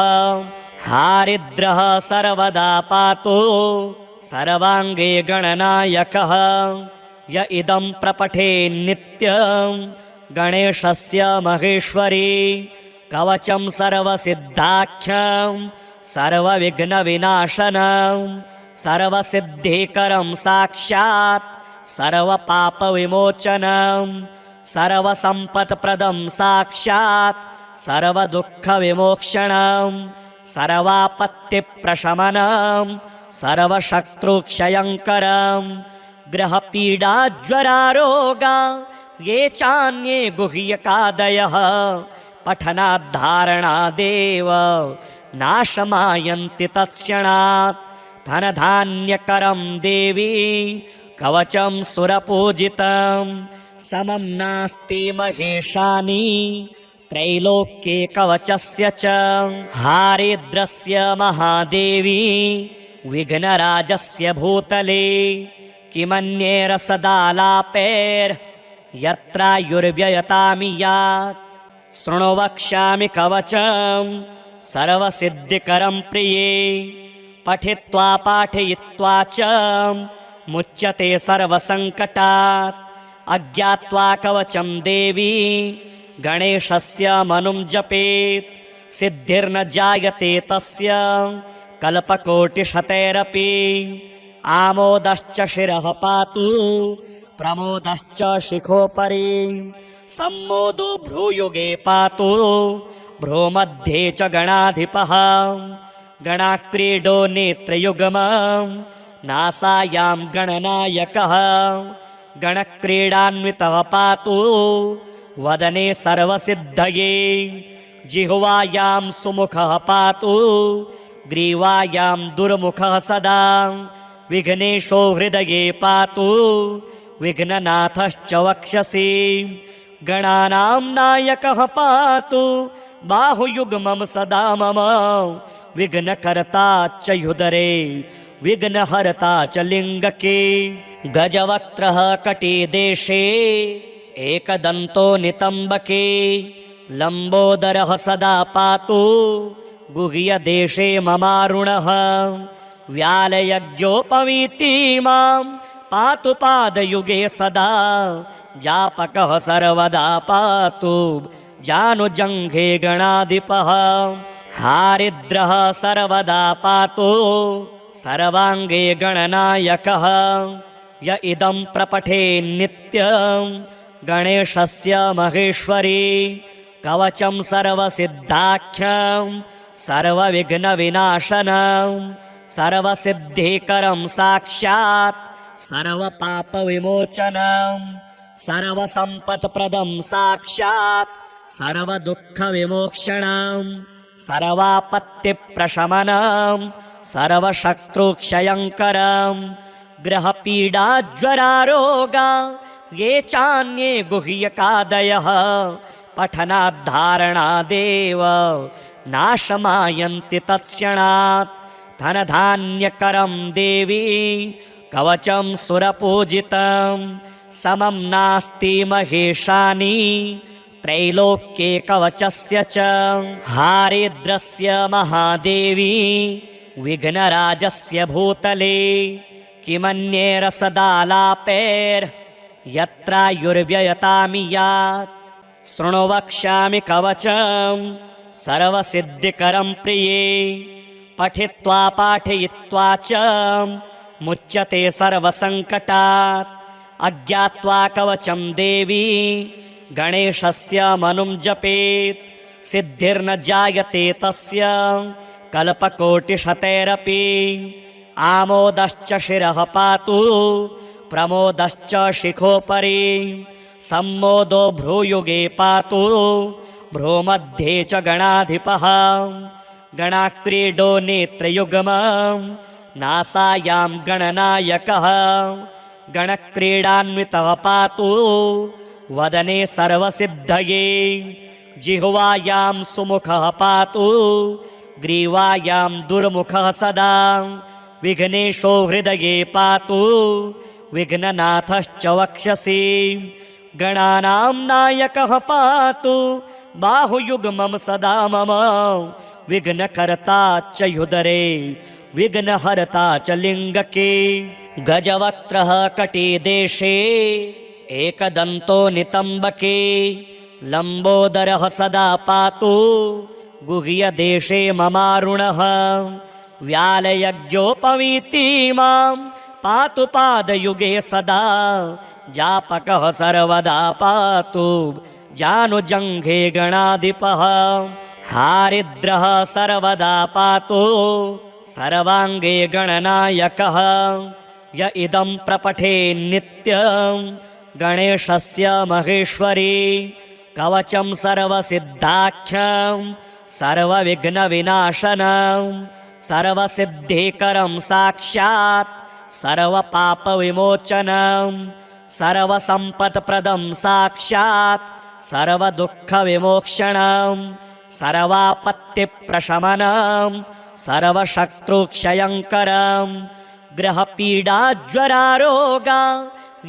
हारिद्रः सर्वदा पातु सर्वाङ्गे गणनायकः य इदं प्रपठे नित्यं गणेशस्य महेश्वरी कवचं सर्वसिद्धाख्यं सर्वविघ्नविनाशनं सर्वसिद्धिकरं साक्षात् सर्वपापविमोचनं सर्वसम्पत्प्रदं साक्षात् सर्वदुःखविमोक्षणं सर्वापत्तिप्रशमनं सर्वशत्रुक्षयङ्करं ग्रहपीडाज्वरारोगा ये चान्ये गुह्यकादयः पठनाद्धारणादेव नाशमायन्ति तत्क्षणात् धनधान्यकरं देवी कवचं सुरपूजितं समं नास्ति महेशानि त्रैलोक्ये कवचस्य च हारिद्रस्य महादेवी विघ्नराजस्य भूतले किमन्येरसदालापैर्यत्रायुर्व्ययतामि यात् शृणु वक्ष्यामि कवचं सर्वसिद्धिकरं प्रिये पठित्वा पाठयित्वा च मुच्यते सर्वसङ्कटात् अज्ञात्वा कवचं देवी गणेशस्य मनुं जपेत् सिद्धिर्न जायते तस्य कल्पकोटिशतैरपि आमोदश्च शिरः पातु प्रमोदश्च शिखोपरि सम्मोदो भ्रूयुगे पातु भ्रूमध्ये च गणाधिपः गणाक्रीडो नेत्रयुग्मं नासायां गणनायकः गणक्रीडान्वितः पातु वदने सर्वसिद्धये जिह्वायां सुमुखः पातु ग्रीवायां दुर्मुखः सदा विघ्नेशो हृदये पातु विघ्ननाथश्च वक्षसि गणानां नायकः पातु बाहुयुग्मं सदा मम विघ्नकर्ता च ह्युदरे विघ्नहर्ता च लिङ्गके गजवक्त्रः कटिदेशे एकदन्तो नितम्बके लम्बोदरः सदा पातु गुह्यदेशे ममारुणः व्यालयज्ञोपवीति मां पातु पादयुगे सदा जापकः सर्वदा पातु जानुजङ्घे गणाधिपः हारिद्रः सर्वदा पातु सर्वाङ्गे गणनायकः य इदं प्रपठे नित्यं गणेशस्य महेश्वरी कवचं सर्वसिद्धाख्यं सर्वविघ्नविनाशनं सर्वसिद्धिकरं साक्षात् सर्वपापविमोचनं सर्वसम्पत्प्रदं साक्षात् सर्वदुःखविमोक्षणं सर्वापत्तिप्रशमनं सर्वशत्रुक्षयङ्करं ग्रहपीडाज्वरारोगा ये चान्ये गुह्यकादयः पठनाद्धारणादेव नाशमायन्ति तत्क्षणात् धनधान्यकरं देवी कवचं सुरपूजितं समं नास्ति महेशानि त्रैलोक्ये कवचस्य च हारिद्रस्य महादेवी विघ्नराजस्य भूतले किमन्ये रसदालापैर्यत्रायुर्व्ययतामि यात् शृणु वक्ष्यामि कवचं सर्वसिद्धिकरं प्रिये पठित्वा पाठयित्वा च मुच्यते सर्वसङ्कटात् अज्ञात्वा कवचं देवी गणेशस्य मनुं जपेत् सिद्धिर्न जायते तस्य कल्पकोटिशतैरपि आमोदश्च शिरः पातु प्रमोदश्च शिखोपरि सम्मोदो भ्रूयुगे पातु भ्रूमध्ये च गणाधिपः गणाक्रीडो नेत्रयुग्मं नासायां गणनायकः गणक्रीडान्वितः पातु वदने सर्वसिद्धये जिह्वायां सुमुखः पातु ग्रीवायां दुर्मुखः सदा विघ्नेशो हृदये पातु विघ्ननाथश्च वक्षसि गणानां नायकः पातु बाहुयुग्मं सदा मम विघ्नकर्ता च ह्युदरे विघ्नहर्ता च लिङ्गके गजवक्त्रः कटिदेशे एकदन्तो नितम्बके लम्बोदरः सदा पातु गुह्यदेशे ममारुणः व्यालयज्ञोपवीति मां पातु पादयुगे सदा जापकः सर्वदा पातु जानुजङ्घे गणाधिपः हारिद्रः सर्वदा पातु सर्वाङ्गे गणनायकः य इदं प्रपठे नित्यं गणेशस्य महेश्वरी कवचं सर्वसिद्धाख्यं सर्वविघ्नविनाशनं सर्वसिद्धिकरं साक्षात् सर्वपापविमोचनं सर्वसम्पत्प्रदं साक्षात् सर्वदुःखविमोक्षणं सर्वापत्तिप्रशमनं सर्वशत्रुक्षयङ्करं ग्रहपीडाज्वरारोगा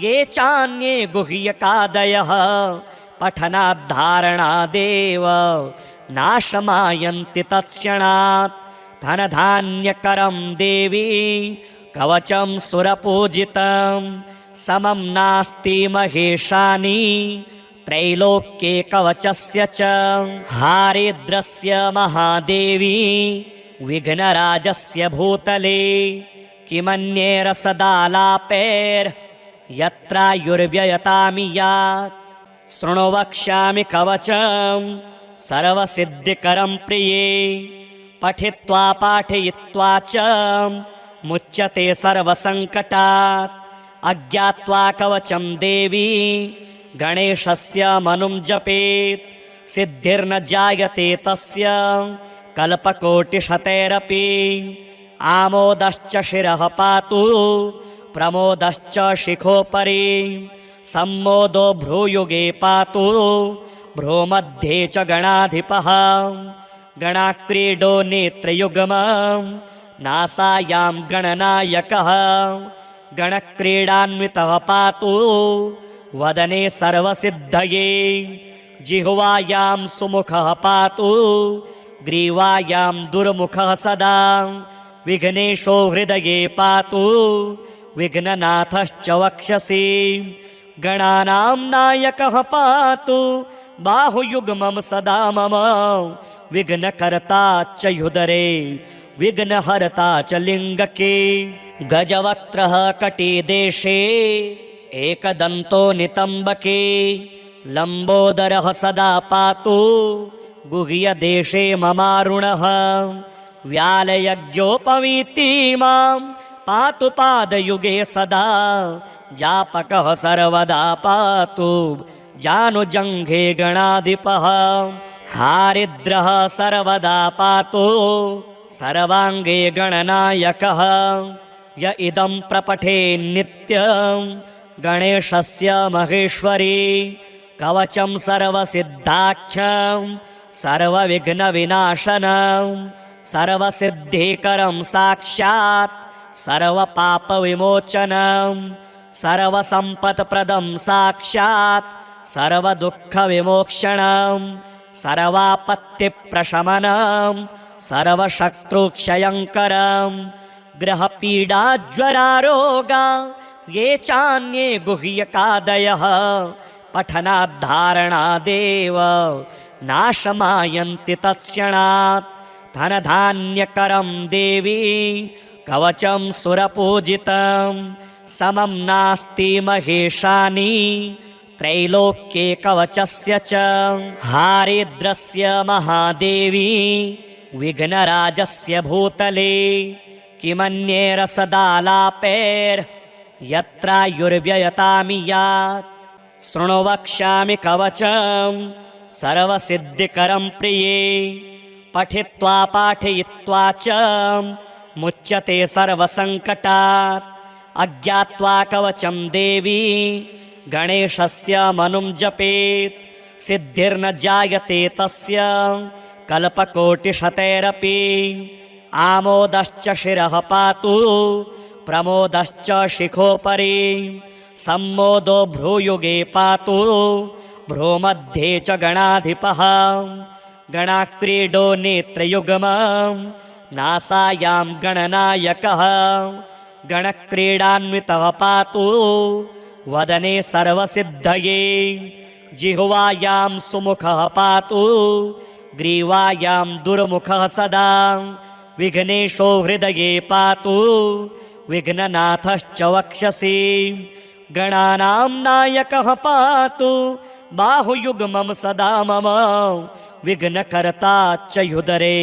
ये चान्ये गुह्यकादयः पठनाद्धारणादेव नाशमायन्ति तत्क्षणात् धनधान्यकरं देवी कवचं सुरपूजितं समं नास्ति महेशानि त्रैलोक्ये कवचस्य च हारिद्रस्य महादेवी विघ्नराजस्य भूतले किमन्ये रसदालापैर्यत्रायुर्व्ययतामि यात् शृणु वक्ष्यामि कवचं सर्वसिद्धिकरं प्रिये पठित्वा पाठयित्वा च मुच्यते सर्वसङ्कटात् अज्ञात्वा कवचं देवी गणेशस्य मनुं जपेत् सिद्धिर्न जायते तस्य कल्पकोटिशतैरपि आमोदश्च शिरः पातु प्रमोदश्च शिखोपरि सम्मोदो भ्रूयुगे पातु भ्रूमध्ये च गणाधिपः गणाक्रीडो नेत्रयुग्मं नासायां गणनायकः गणक्रीडान्वितः पातु वदने सर्वसिद्धये जिह्वायां सुमुखः पातु ग्रीवायां दुर्मुखः सदा विघ्नेशो हृदये पातु विघ्ननाथश्च वक्षसि गणानां नायकः पातु बाहुयुग्मं सदा मम विघ्नकर्ता च युदरे विघ्नहर्ता च लिङ्गके गजवक्त्रः कटिदेशे एकदन्तो नितम्बके लम्बोदरः सदा पातु गुह्यदेशे ममारुणः व्यालयज्ञोपवीति मां पातु पादयुगे सदा जापकः सर्वदा पातु जानुजङ्घे गणाधिपः हारिद्रः सर्वदा पातु सर्वाङ्गे गणनायकः य इदं प्रपठे नित्यं गणेशस्य महेश्वरी कवचं सर्वसिद्धाख्यं सर्वविघ्नविनाशनं सर्वसिद्धिकरं साक्षात् सर्वपापविमोचनं सर्वसम्पत्प्रदं साक्षात् सर्वदुःखविमोक्षणं सर्वापत्तिप्रशमनं सर्वशत्रुक्षयङ्करं ग्रहपीडाज्वरारोगा ये चान्ये गुह्यकादयः पठनाद्धारणादेव नाशमायन्ति तत्क्षणात् धनधान्यकरं देवी कवचं सुरपूजितं समं नास्ति महेशानि त्रैलोक्ये कवचस्य च हारिद्रस्य महादेवी विघ्नराजस्य भूतले किमन्येरसदालापैर्यत्रायुर्व्ययतामि यात् शृणु वक्ष्यामि कवचं सर्वसिद्धिकरं प्रिये पठित्वा पाठयित्वा च मुच्यते सर्वसङ्कटात् अज्ञात्वा कवचं देवी गणेशस्य मनुं जपेत् सिद्धिर्न जायते तस्य कल्पकोटिशतैरपि आमोदश्च शिरः पातु प्रमोदश्च शिखोपरि सम्मोदो भ्रूयुगे पातु भ्रूमध्ये च गणाधिपः गणाक्रीडो नेत्रयुग्मं नासायां गणनायकः गणक्रीडान्वितः पातु वदने सर्वसिद्धये जिह्वायां सुमुखः पातु ग्रीवायां दुर्मुखः सदा विघ्नेशो हृदये पातु विघ्ननाथश्च वक्षसि गणानां नायकः पातु बाहुयुग्मं सदा मम विघ्नकर्ता च युदरे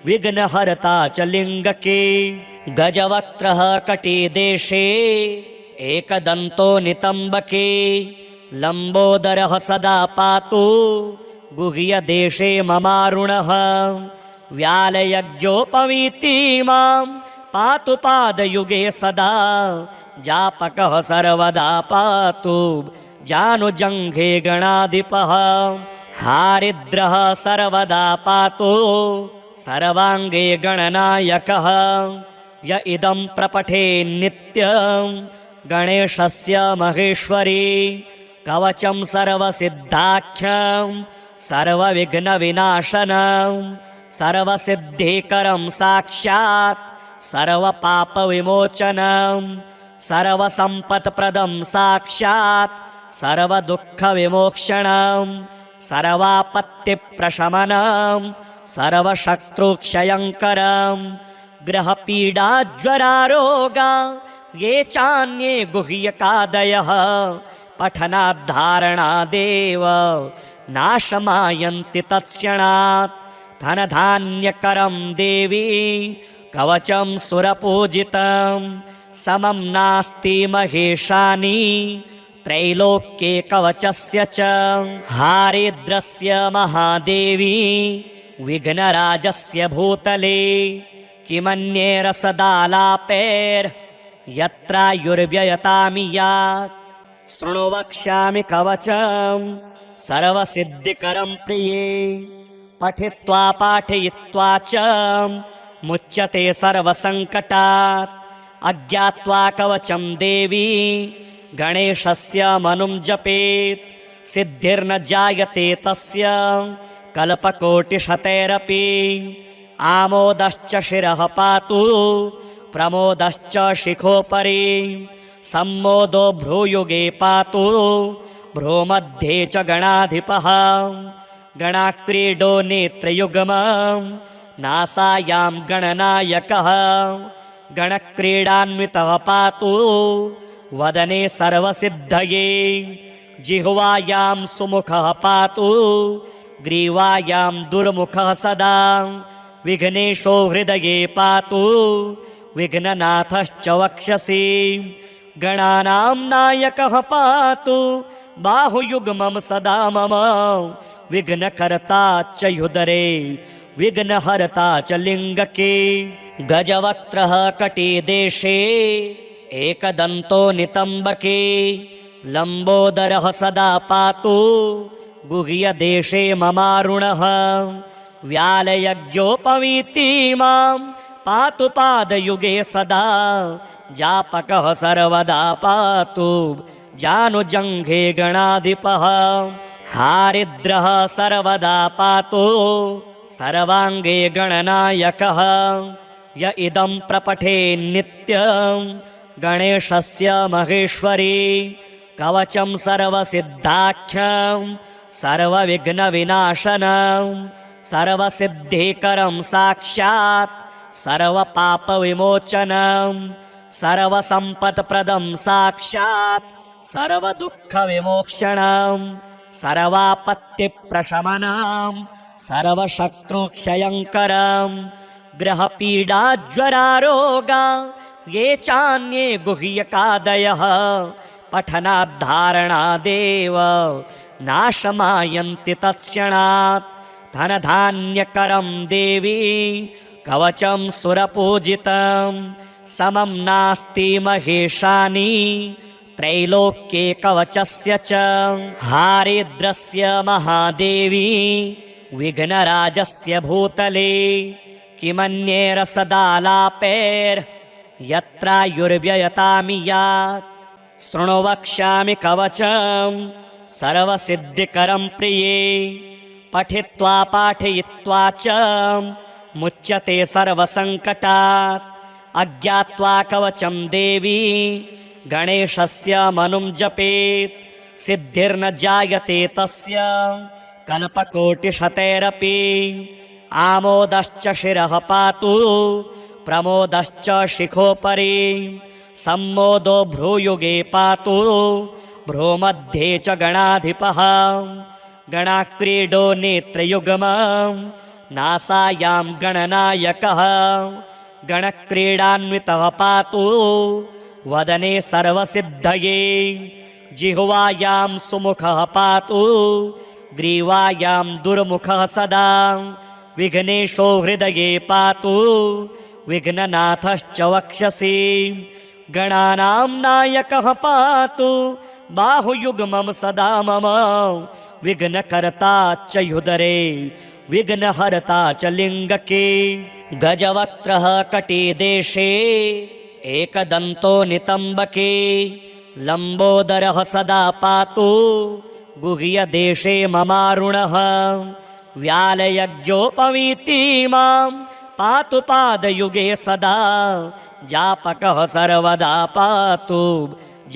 विघ्नहर्ता च लिङ्गके गजवक्त्रः कटिदेशे एकदन्तो नितम्बके लम्बोदरः सदा पातु गुह्यदेशे ममारुणः व्यालयज्ञोपवीति मां पातु पादयुगे सदा जापकः सर्वदा पातु जानुजङ्घे गणाधिपः हारिद्रः सर्वदा पातु सर्वाङ्गे गणनायकः य इदं प्रपठे नित्यं गणेशस्य महेश्वरी कवचं सर्वसिद्धाख्यं सर्वविघ्नविनाशनं सर्वसिद्धिकरं साक्षात् सर्वपापविमोचनं सर्वसम्पत्प्रदं साक्षात् सर्वदुःखविमोक्षणं सर्वापत्तिप्रशमनं सर्वशत्रुक्षयङ्करं ग्रहपीडाज्वरारोगा ये चान्ये गुह्यकादयः पठनाद्धारणादेव नाशमायन्ति तत्क्षणात् धनधान्यकरं देवी कवचं सुरपूजितं समं नास्ति महेशानि त्रैलोक्ये कवचस्य च हारिद्रस्य महादेवी विघ्नराजस्य भूतले किमन्ये रसदालापैर्यत्रायुर्व्ययतामि यात् शृणु वक्ष्यामि कवचं सर्वसिद्धिकरं प्रिये पठित्वा पाठयित्वा च मुच्यते सर्वसङ्कटात् अज्ञात्वा कवचं देवी गणेशस्य मनुं जपेत् सिद्धिर्न जायते तस्य कल्पकोटिशतैरपि आमोदश्च शिरः पातु प्रमोदश्च शिखोपरि सम्मोदो भ्रूयुगे पातु भ्रूमध्ये च गणाधिपः गणाक्रीडो नेत्रयुग्मं नासायां गणनायकः गणक्रीडान्वितः पातु वदने सर्वसिद्धये जिह्वायां सुमुखः पातु ग्रीवायां दुर्मुखः सदा विघ्नेशो हृदये पातु विघ्ननाथश्च वक्षसि गणानां नायकः पातु बाहुयुग्मं सदा मम विघ्नकर्ता च ह्युदरे विघ्नहर्ता च लिङ्गके गजवक्त्रः कटिदेशे एकदन्तो नितम्बके लम्बोदरः सदा पातु गुह्यदेशे ममारुणः व्यालयज्ञोपवीति मां पातु पादयुगे सदा जापकः सर्वदा पातु जानुजङ्घे गणाधिपः हारिद्रः सर्वदा पातु सर्वाङ्गे गणनायकः य इदं प्रपठे नित्यं गणेशस्य महेश्वरी कवचं सर्वसिद्धाख्यं सर्वविघ्नविनाशनं सर्वसिद्धिकरं साक्षात् सर्वपापविमोचनं सर्वसम्पत्प्रदं साक्षात् सर्वदुःखविमोक्षणं सर्वापत्तिप्रशमनं सर्वशत्रुक्षयङ्करं ग्रहपीडाज्वरारोगा ये चान्ये गुह्यकादयः पठनाद्धारणादेव नाशमायन्ति तत्क्षणात् धनधान्यकरं देवी कवचं सुरपूजितं समं नास्ति महेशानि त्रैलोक्ये कवचस्य च हारिद्रस्य महादेवी विघ्नराजस्य भूतले किमन्ये रसदालापैर्यत्रायुर्व्ययतामि यात् शृणु वक्ष्यामि कवचं सर्वसिद्धिकरं प्रिये पठित्वा पाठयित्वा च मुच्यते सर्वसङ्कटात् अज्ञात्वा कवचं देवी गणेशस्य मनुं जपेत् सिद्धिर्न जायते तस्य कल्पकोटिशतैरपि आमोदश्च शिरः पातु प्रमोदश्च शिखोपरि सम्मोदो भ्रूयुगे पातु भ्रूमध्ये च गणाधिपः गणाक्रीडो नेत्रयुग्मं नासायां गणनायकः गणक्रीडान्वितः पातु वदने सर्वसिद्धये जिह्वायां सुमुखः पातु ग्रीवायां दुर्मुखः सदा विघ्नेशो हृदये पातु विघ्ननाथश्च वक्षसि गणानां नायकः पातु बाहुयुग्मं सदा मम विघ्नकर्ता च ह्युदरे विघ्नहर्ता च लिङ्गके गजवक्त्रः कटिदेशे एकदन्तो नितम्बके लम्बोदरः सदा पातु गुह्यदेशे ममारुणः व्यालयज्ञोपवीति मां पातु पादयुगे सदा जापकः सर्वदा पातु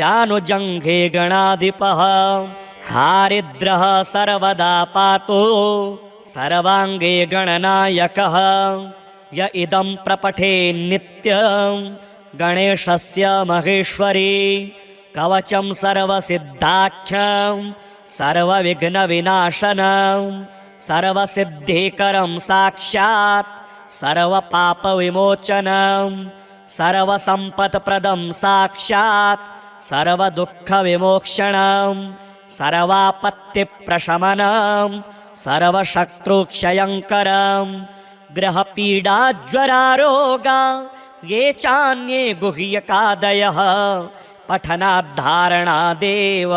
जानुजङ्घे गणाधिपः हारिद्रः सर्वदा पातु सर्वाङ्गे गणनायकः य इदं प्रपठे नित्यं गणेशस्य महेश्वरी कवचं सर्वसिद्धाख्यं सर्वविघ्नविनाशनं सर्वसिद्धिकरं साक्षात् सर्वपापविमोचनं सर्वसम्पत्प्रदं साक्षात् सर्वदुःखविमोक्षणं सर्वापत्तिप्रशमनं सर्वशत्रुक्षयङ्करं ग्रहपीडा ज्वरारोगा ये चान्ये गुह्यकादयः पठनाद्धारणादेव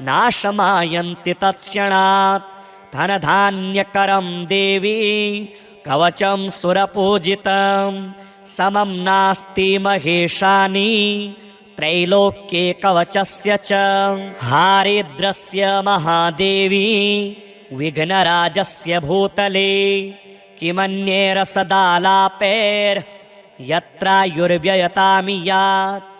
नाशमायन्ति तत्क्षणात् धनधान्यकरं देवी कवचं सुरपूजितं समं नास्ति महेशानि त्रैलोक्ये कवचस्य च हारिद्रस्य महादेवी विघ्नराजस्य भूतले किमन्ये रसदालापैर्यत्रायुर्व्ययतामियात्